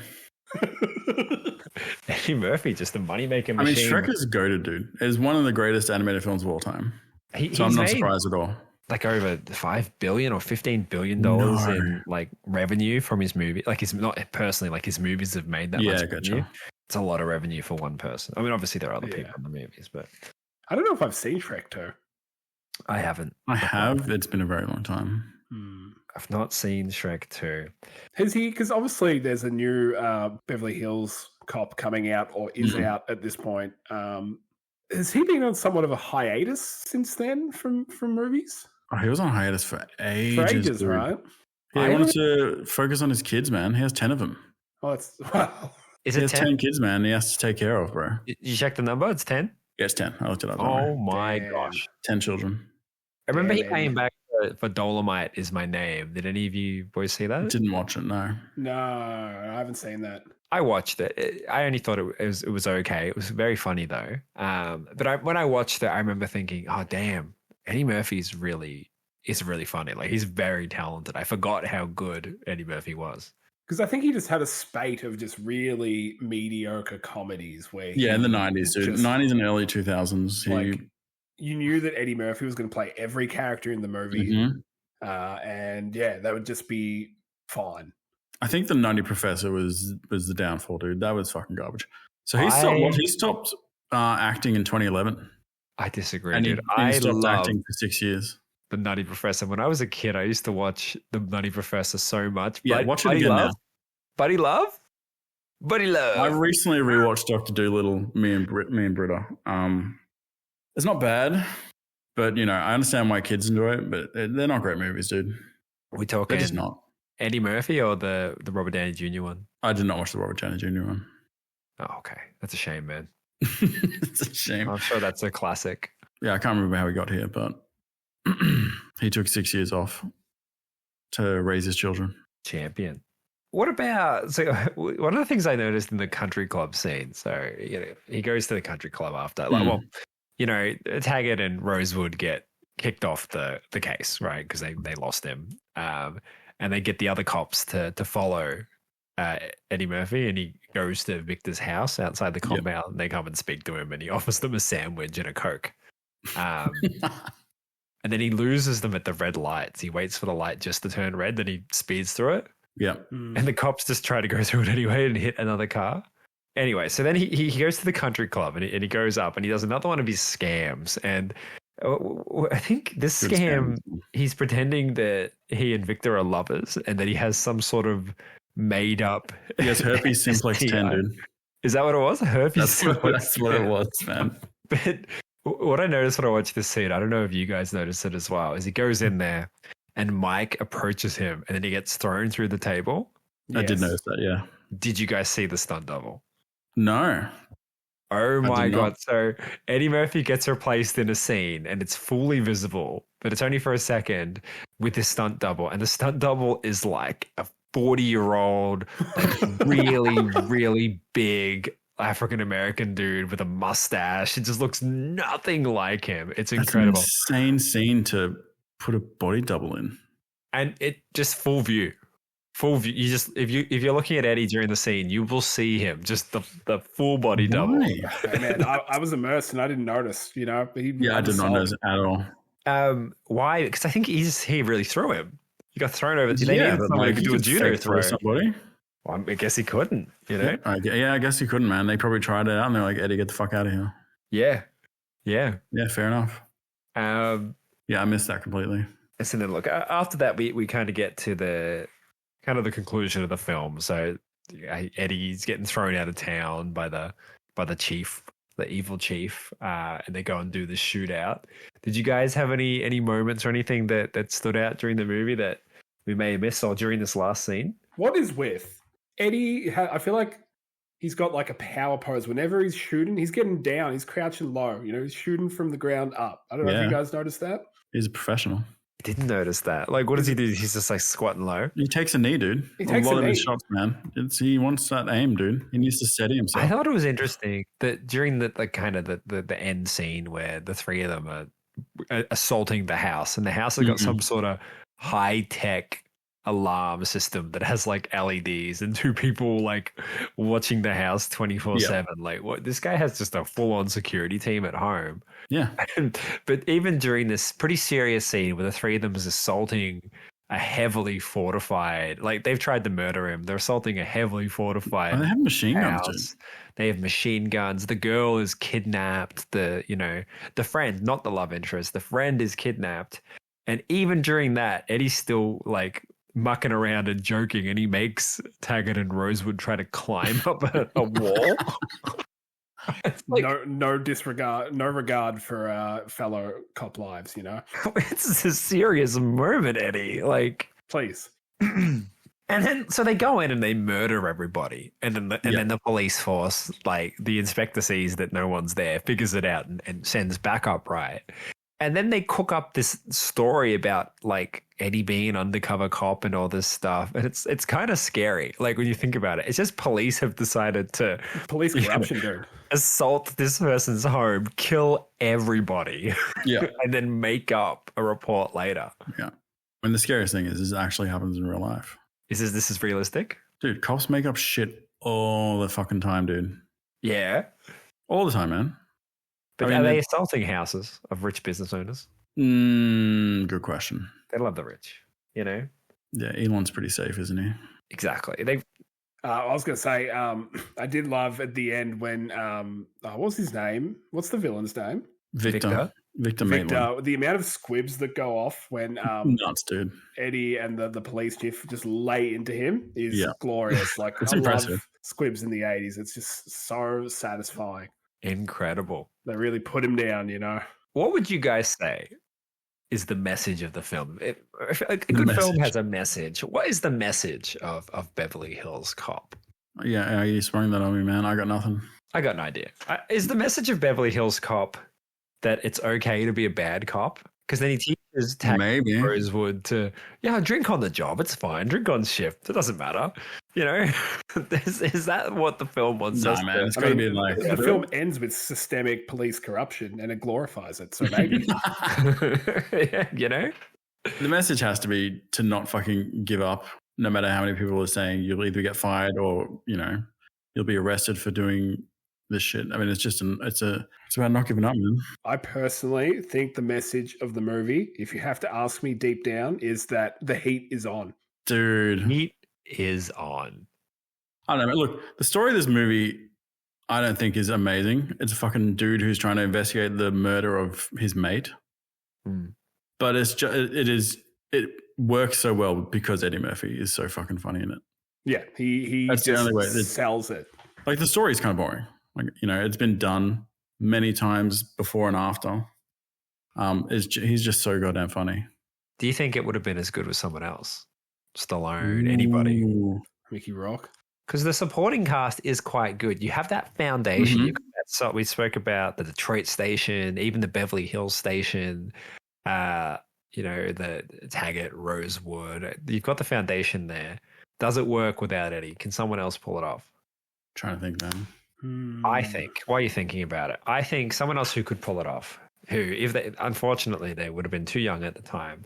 Eddie Murphy, just a moneymaker machine. I mean, Shrek is goated, dude. It is one of the greatest animated films of all time. So I'm he's not made surprised at all. like over $5 billion or $15 billion No. in like revenue from his movie. Like his not personally, like his movies have made that much revenue. gotcha. It's a lot of revenue for one person. I mean, obviously there are other Yeah. people in the movies, but I don't know if I've seen Shrek 2. I haven't. I have. It's been a very long time. I've not seen Shrek 2. Has he? Because obviously there's a new Beverly Hills Cop coming out or is out at this point. Has he been on somewhat of a hiatus since then from movies? Oh, he was on hiatus for ages. For ages, dude. right? Yeah, he wanted to focus on his kids, man. He has 10 of them. Oh, that's wow. Is He it has 10? 10 kids, man. He has to take care of, bro. You check the number? It's 10? Yeah, it's 10. I looked it up. Oh my Damn. gosh. 10 children. I remember he Damn, came Eddie. back for Dolomite is My Name. Did any of you boys see that? Didn't watch it, no. No, I haven't seen that. I watched it. I only thought it was okay. It was very funny though. But when I watched it, I remember thinking, "Oh damn, Eddie Murphy is really funny. Like he's very talented." I forgot how good Eddie Murphy was. Because I think he just had a spate of just really mediocre comedies where Yeah, in the he 90s, dude. just, 90s and early 2000s. like, you knew that Eddie Murphy was going to play every character in the movie. Mhm. And yeah, that would just be fine. I think the Nutty Professor was the downfall, dude. That was fucking garbage. So he stopped acting in 2011. I disagree, And he dude. I stopped love acting for 6 years. the Nutty Professor. When I was a kid, I used to watch the Nutty Professor so much. Yeah, watch it again now. Buddy Love. I recently rewatched Dr. Dolittle, me and Britta. It's not bad, But, I understand why kids enjoy it, but they're not great movies, dude. We talking They're just not. Eddie Murphy or the Robert Downey Jr. one? I did not watch the Robert Downey Jr. one. Oh, okay. That's a shame, man. It's a shame. I'm sure that's a classic. Yeah, I can't remember how he got here, but he took 6 years off to raise his children. Champion. What about, so one of the things I noticed in the country club scene, so, he goes to the country club after, Taggart and Rosewood get kicked off the case, right? Because they lost him. And they get the other cops to follow Eddie Murphy, and he goes to Victor's house outside the compound, and they come and speak to him, and he offers them a sandwich and a Coke. And then he loses them at the red lights. He waits for the light just to turn red, then he speeds through it. Yeah. And the cops just try to go through it anyway and hit another car. Anyway, so then he goes to the country club and he goes up and he does another one of his scams. And I think this scam, he's pretending that he and Victor are lovers and that he has some sort of made up. He has herpes simplex 10, dude. Is that what it was? Herpes simplex. That's what it was, man. But what I noticed when I watched this scene, I don't know if you guys noticed it as well, is he goes in there and Mike approaches him and then he gets thrown through the table. I did notice that, yeah. Did you guys see the stunt double? No. Oh my God. So Eddie Murphy gets replaced in a scene and it's fully visible, but it's only for a second with this stunt double. And the stunt double is like a 40-year-old, like really, really big African-American dude with a mustache. It just looks nothing like him. It's incredible. That's an insane scene to put a body double in. And it just full view. You just if you're looking at Eddie during the scene, you will see him just the full body double. Hey, man, I was immersed and I didn't notice. I did not notice at all. Why? Because I think he really threw him. He got thrown over. They needed someone who could do a judo throw. Somebody. Well, I guess he couldn't. I guess he couldn't, man. They probably tried it out and they're like, Eddie, get the fuck out of here. Yeah. Fair enough. I missed that completely. So then, look, after that, we kind of get to the conclusion of the film. So Eddie's getting thrown out of town by the chief, the evil chief, and they go and do the shootout. Did you guys have any moments or anything that stood out during the movie that we may have missed or during this last scene? What is with Eddie? I feel like he's got like a power pose. Whenever he's shooting, he's getting down. He's crouching low. He's shooting from the ground up. I don't know if you guys noticed that. He's a professional. I didn't notice that. Like, what does he do? He's just like squatting low. He takes a knee, dude. He takes a lot of his shots, man. He wants that aim, dude. He needs to steady himself. I thought it was interesting that during the end scene where the three of them are assaulting the house, and the house has got some sort of high tech alarm system that has like LEDs and two people like watching the house 24/7. Like, what? This guy has just a full on security team at home. Yeah. But even during this pretty serious scene where the three of them is assaulting a heavily fortified, like they've tried to murder him. They're assaulting a heavily fortified they have machine house. Guns, dude. They have machine guns. The girl is kidnapped. The friend, not the love interest, the friend is kidnapped. And even during that, Eddie's still like mucking around and joking, and he makes Taggart and Rosewood try to climb up a wall. Like, no regard for fellow cop lives, It's a serious moment, Eddie. Like, please. And then so they go in and they murder everybody, and then the police force, like the inspector, sees that no one's there, figures it out, and sends backup, right? And then they cook up this story about like Eddie being an undercover cop and all this stuff. And it's kind of scary. Like when you think about it, it's just police have decided to police corruption, dude. Assault this person's home, kill everybody. Yeah. And then make up a report later. Yeah. And the scariest thing is this actually happens in real life. This is realistic? Dude, cops make up shit all the fucking time, dude. Yeah. All the time, man. But are they assaulting houses of rich business owners? Good question. They love the rich, Yeah, Elon's pretty safe, isn't he? Exactly. I was going to say, I did love at the end when, what's his name? What's the villain's name? Victor Maitland. The amount of squibs that go off when nuts, dude. Eddie and the police chief just lay into him is glorious. Like, it's I impressive. love squibs in the 80s. It's just so satisfying. Incredible. They really put him down, What would you guys say is the message of the film? A good film has a message. What is the message of Beverly Hills Cop? Yeah, you sprung that on me, man. I got nothing. I got an idea. Is the message of Beverly Hills Cop that it's okay to be a bad cop? Because then he teaches Maybe Rosewood to, drink on the job. It's fine. Drink on shift. It doesn't matter. You know, is that what the film wants us man, to? it's got to be like the film ends with systemic police corruption and it glorifies it. So maybe, yeah, you know, the message has to be to not fucking give up, no matter how many people are saying you'll either get fired or you'll be arrested for doing this shit. I mean, it's just it's about not giving up, man. I personally think the message of the movie, if you have to ask me deep down, is that the heat is on. Dude. Heat is on. I don't know. Look, the story of this movie, I don't think is amazing. It's a fucking dude who's trying to investigate the murder of his mate. But it works so well because Eddie Murphy is so fucking funny in it. Yeah, he That's the only way. Sells it. Like the story is kind of boring. Like, it's been done many times before and after. He's just so goddamn funny. Do you think it would have been as good with someone else? Stallone, anybody? Mickey Rourke? Because the supporting cast is quite good. You have that foundation. You've got that, we spoke about the Detroit station, even the Beverly Hills station, the Taggart, Rosewood. You've got the foundation there. Does it work without Eddie? Can someone else pull it off? Trying to think, man. I think, while you're thinking about it, I think someone else who could pull it off, unfortunately, they would have been too young at the time.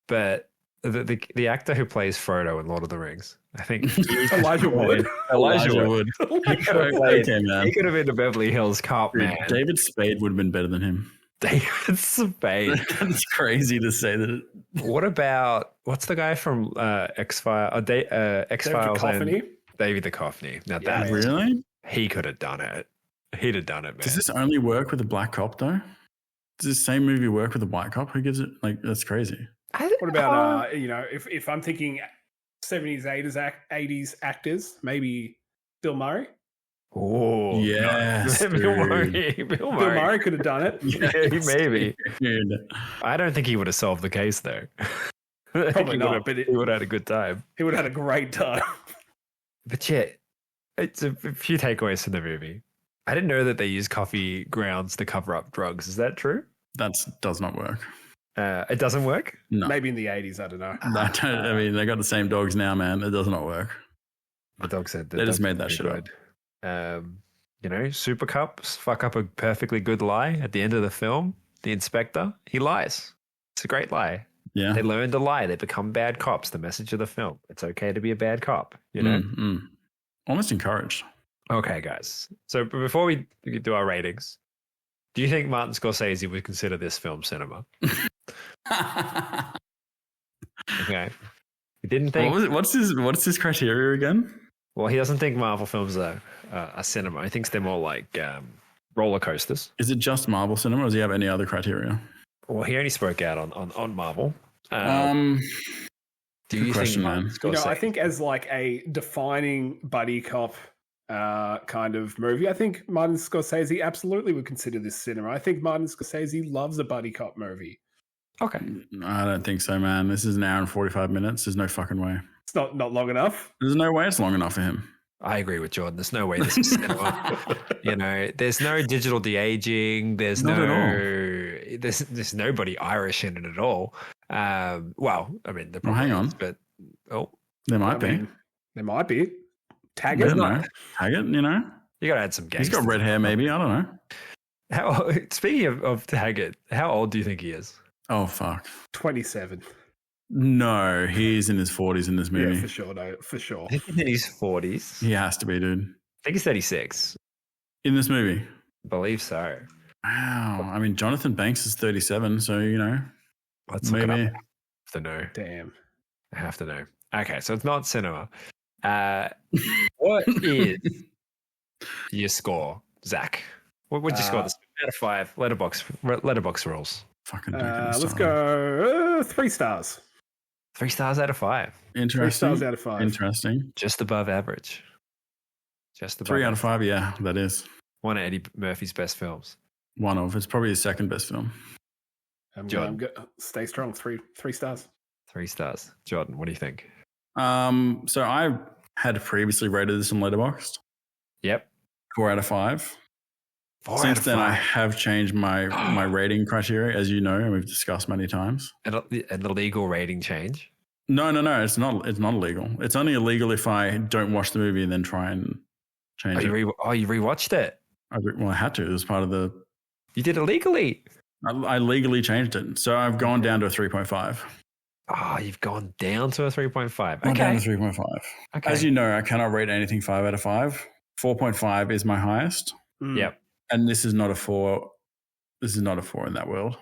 But the actor who plays Frodo in Lord of the Rings, I think Elijah Wood. Elijah Wood. He could have played. man. He could have been a Beverly Hills Cop, man. David Spade would have been better than him. David Spade. That's crazy to say that. What about what's the guy from X-Files? X-Files. David Duchovny. Now that really, he could have done it. He'd have done it, man. Does this only work with a black cop though? Does this same movie work with a white cop? Who gives it? Like, that's crazy. What about if I'm thinking 70s, 80s actors, maybe Bill Murray? Oh yes, Bill Murray could have done it. Yes, maybe. Dude. I don't think he would have solved the case though. Probably not. But he would have had a good time. He would have had a great time. But yeah, it's a few takeaways from the movie. I didn't know that they use coffee grounds to cover up drugs. Is that true? That does not work. It doesn't work? No. Maybe in the 80s, I don't know. I mean, they got the same dogs now, man. It does not work. The dog said they just made that shit up. Supercops fuck up a perfectly good lie at the end of the film. The inspector, he lies. It's a great lie. Yeah. They learn to lie. They become bad cops. The message of the film. It's okay to be a bad cop, you know? Almost encouraged. Okay, guys. So before we do our ratings, do you think Martin Scorsese would consider this film cinema? Okay. He didn't think... What's his criteria again? Well, he doesn't think Marvel films are cinema. He thinks they're more like roller coasters. Is it just Marvel cinema or does he have any other criteria? Well, he only spoke out on Marvel. Do you think, man? I think as like a defining buddy cop kind of movie, I think Martin Scorsese absolutely would consider this cinema. I think Martin Scorsese loves a buddy cop movie. Okay. I don't think so, man. This is an hour and 45 minutes. There's no fucking way. It's not long enough. There's no way it's long enough for him. I agree with Jordan. There's no way this is cinema. There's no digital de-aging. There's there's nobody Irish in it at all. Well, I mean, hang on, but there might be. There might be. Taggart, Taggart, you got to add some gangsters. He's got red hair, maybe. I don't know. Speaking of Taggart, how old do you think he is? Oh fuck, 27. No, he's in his 40s in this movie. Yeah, for sure. No, for sure. I think he's in his 40s. He has to be, dude. I think he's 36. In this movie? I believe so. Wow. I mean, Jonathan Banks is 37, so, Let's maybe. look it up. I have to know. Damn. I have to know. Okay, so it's not cinema. What is your score, Zach? What would you score this out of 5? Letterbox rules. Fucking let's go 3 stars. 3 stars out of 5. Interesting. 3 stars out of 5. Interesting. Just above average. Just above 3 out of 5, yeah, that is. One of Eddie Murphy's best films. One of. It's probably his second best film. I'm good. Stay strong. Three stars. 3 stars. Jordan, what do you think? So I had previously rated this on Letterboxd. Yep. 4 out of 5. 4 Since out of then, 5. I have changed my rating criteria, as you know, and we've discussed many times. An illegal rating change? No. It's not illegal. It's only illegal if I don't watch the movie and then try and change it. You rewatched it? I had to. It was part of the... You did it legally? I legally changed it. So I've gone down to a 3.5. Oh, you've gone down to a 3.5. Gone down to 3.5. Okay. As you know, I cannot rate anything 5 out of 5. 4.5 is my highest. Yep. And this is not a 4. This is not a 4 in that world.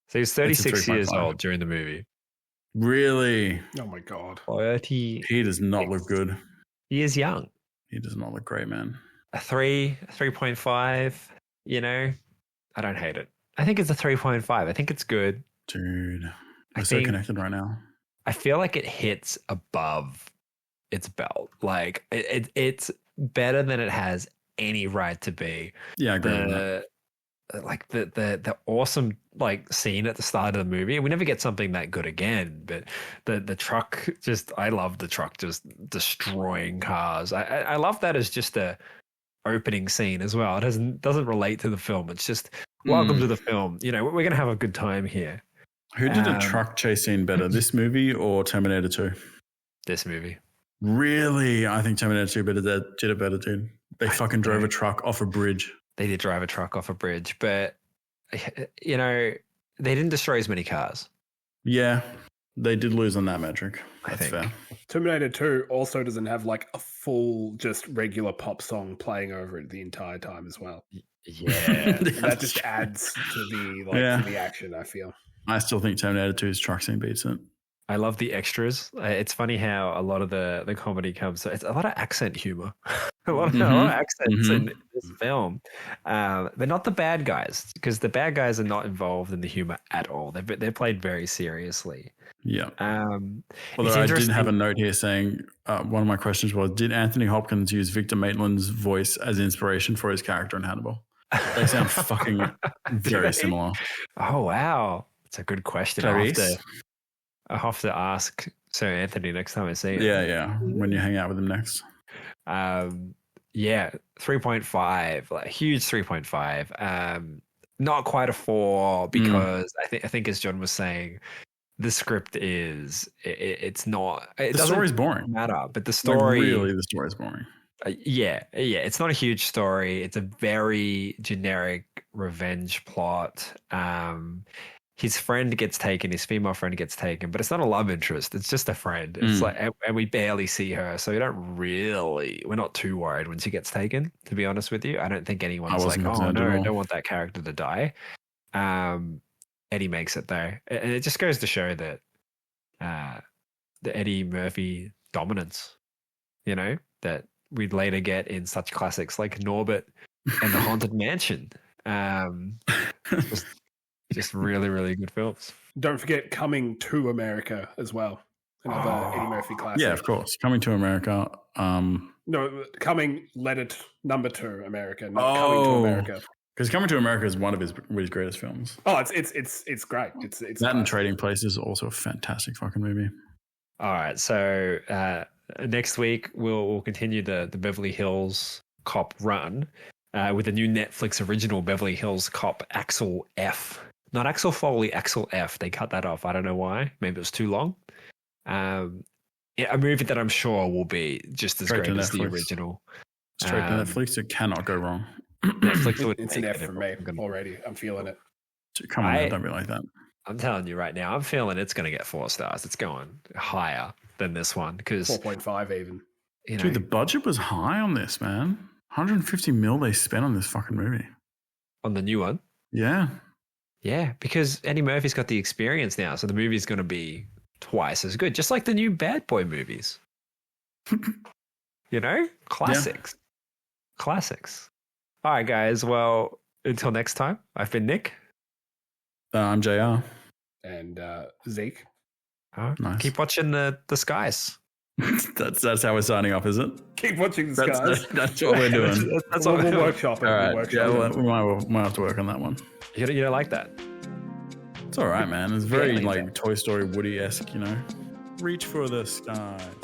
So he was 36 years old during the movie. Really? Oh my God. 30. He does not look good. He is young. He does not look great, man. A 3.5, you know, I don't hate it. I think it's a 3.5. I think it's good. Dude, we're so connected right now. I feel like it hits above its belt. Like it's better than it has any right to be. Yeah, I agree with that. Like the awesome like scene at the start of the movie. We never get something that good again, but the truck I love the truck just destroying cars. I love that as just a opening scene as well. It doesn't relate to the film. It's just welcome to the film. You know, we're gonna have a good time here. Who did a truck chase scene better, this movie or Terminator 2? This movie. Really? I think Terminator 2 did it better, dude. They fucking drove a truck off a bridge. They did drive a truck off a bridge, but, you know, they didn't destroy as many cars. Yeah, they did lose on that metric. I think. Fair. Terminator 2 also doesn't have like a full, just regular pop song playing over it the entire time as well. Yeah. That just adds to the action, I feel. I still think Terminator 2's truck scene beats it. I love the extras. It's funny how a lot of the comedy comes. So it's a lot of accent humor, a lot of accents in this film, but not the bad guys, because the bad guys are not involved in the humor at all. They're played very seriously. Yeah. Although I did have a note here saying one of my questions was, did Anthony Hopkins use Victor Maitland's voice as inspiration for his character in Hannibal? They sound fucking very similar. Oh wow, that's a good question. I'll have to ask Sir Anthony next time I see him. Yeah. When you hang out with him next. 3.5, like huge 3.5. Not quite a 4 because I think as John was saying, the script it's not. The story's boring. Matter, but the story the story's boring. It's not a huge story. It's a very generic revenge plot. His friend gets taken, his female friend gets taken, but it's not a love interest. It's just a friend. It's like, and we barely see her. So we're not too worried when she gets taken, to be honest with you. I don't think anyone's like, oh no, I don't want that character to die. Eddie makes it though. And it just goes to show that the Eddie Murphy dominance, you know, that we'd later get in such classics like Norbit and The Haunted Mansion. Just really, really good films. Don't forget Coming to America as well. Another Eddie Murphy classic. Yeah, of course. Coming to America. No, Coming Letter Number 2 America, not Coming to America. Because Coming to America is one of his greatest films. Oh, it's great. It's that nice. and Trading Places is also a fantastic fucking movie. All right, so next week we'll continue the Beverly Hills Cop run with the new Netflix original Beverly Hills Cop Axel F. Not Axel Foley, Axel F. They cut that off. I don't know why. Maybe it was too long. A movie that I'm sure will be just as great as the original. Straight to Netflix, it cannot go wrong. Netflix it's an F from me already. I'm feeling it. Come on, don't be like that. I'm telling you right now, I'm feeling it's going to get 4 stars. It's going higher than this one because 4.5 even. You know, dude, the budget was high on this, man. 150 mil they spent on this fucking movie. On the new one? Yeah. Yeah, because Eddie Murphy's got the experience now, so the movie's going to be twice as good, just like the new Bad Boy movies. You know? Classics. Yeah. Classics. All right, guys. Well, until next time, I've been Nick. I'm JR. And Zeke. Nice. Keep watching the skies. That's how we're signing off, is it? Keep watching the skies. That's what we're doing. That's We'll what workshop it. All right. We'll workshop it. We might have to work on that one. You don't like that? It's all right, man. It's very like like that. Toy Story Woody-esque, you know. Reach for the skies.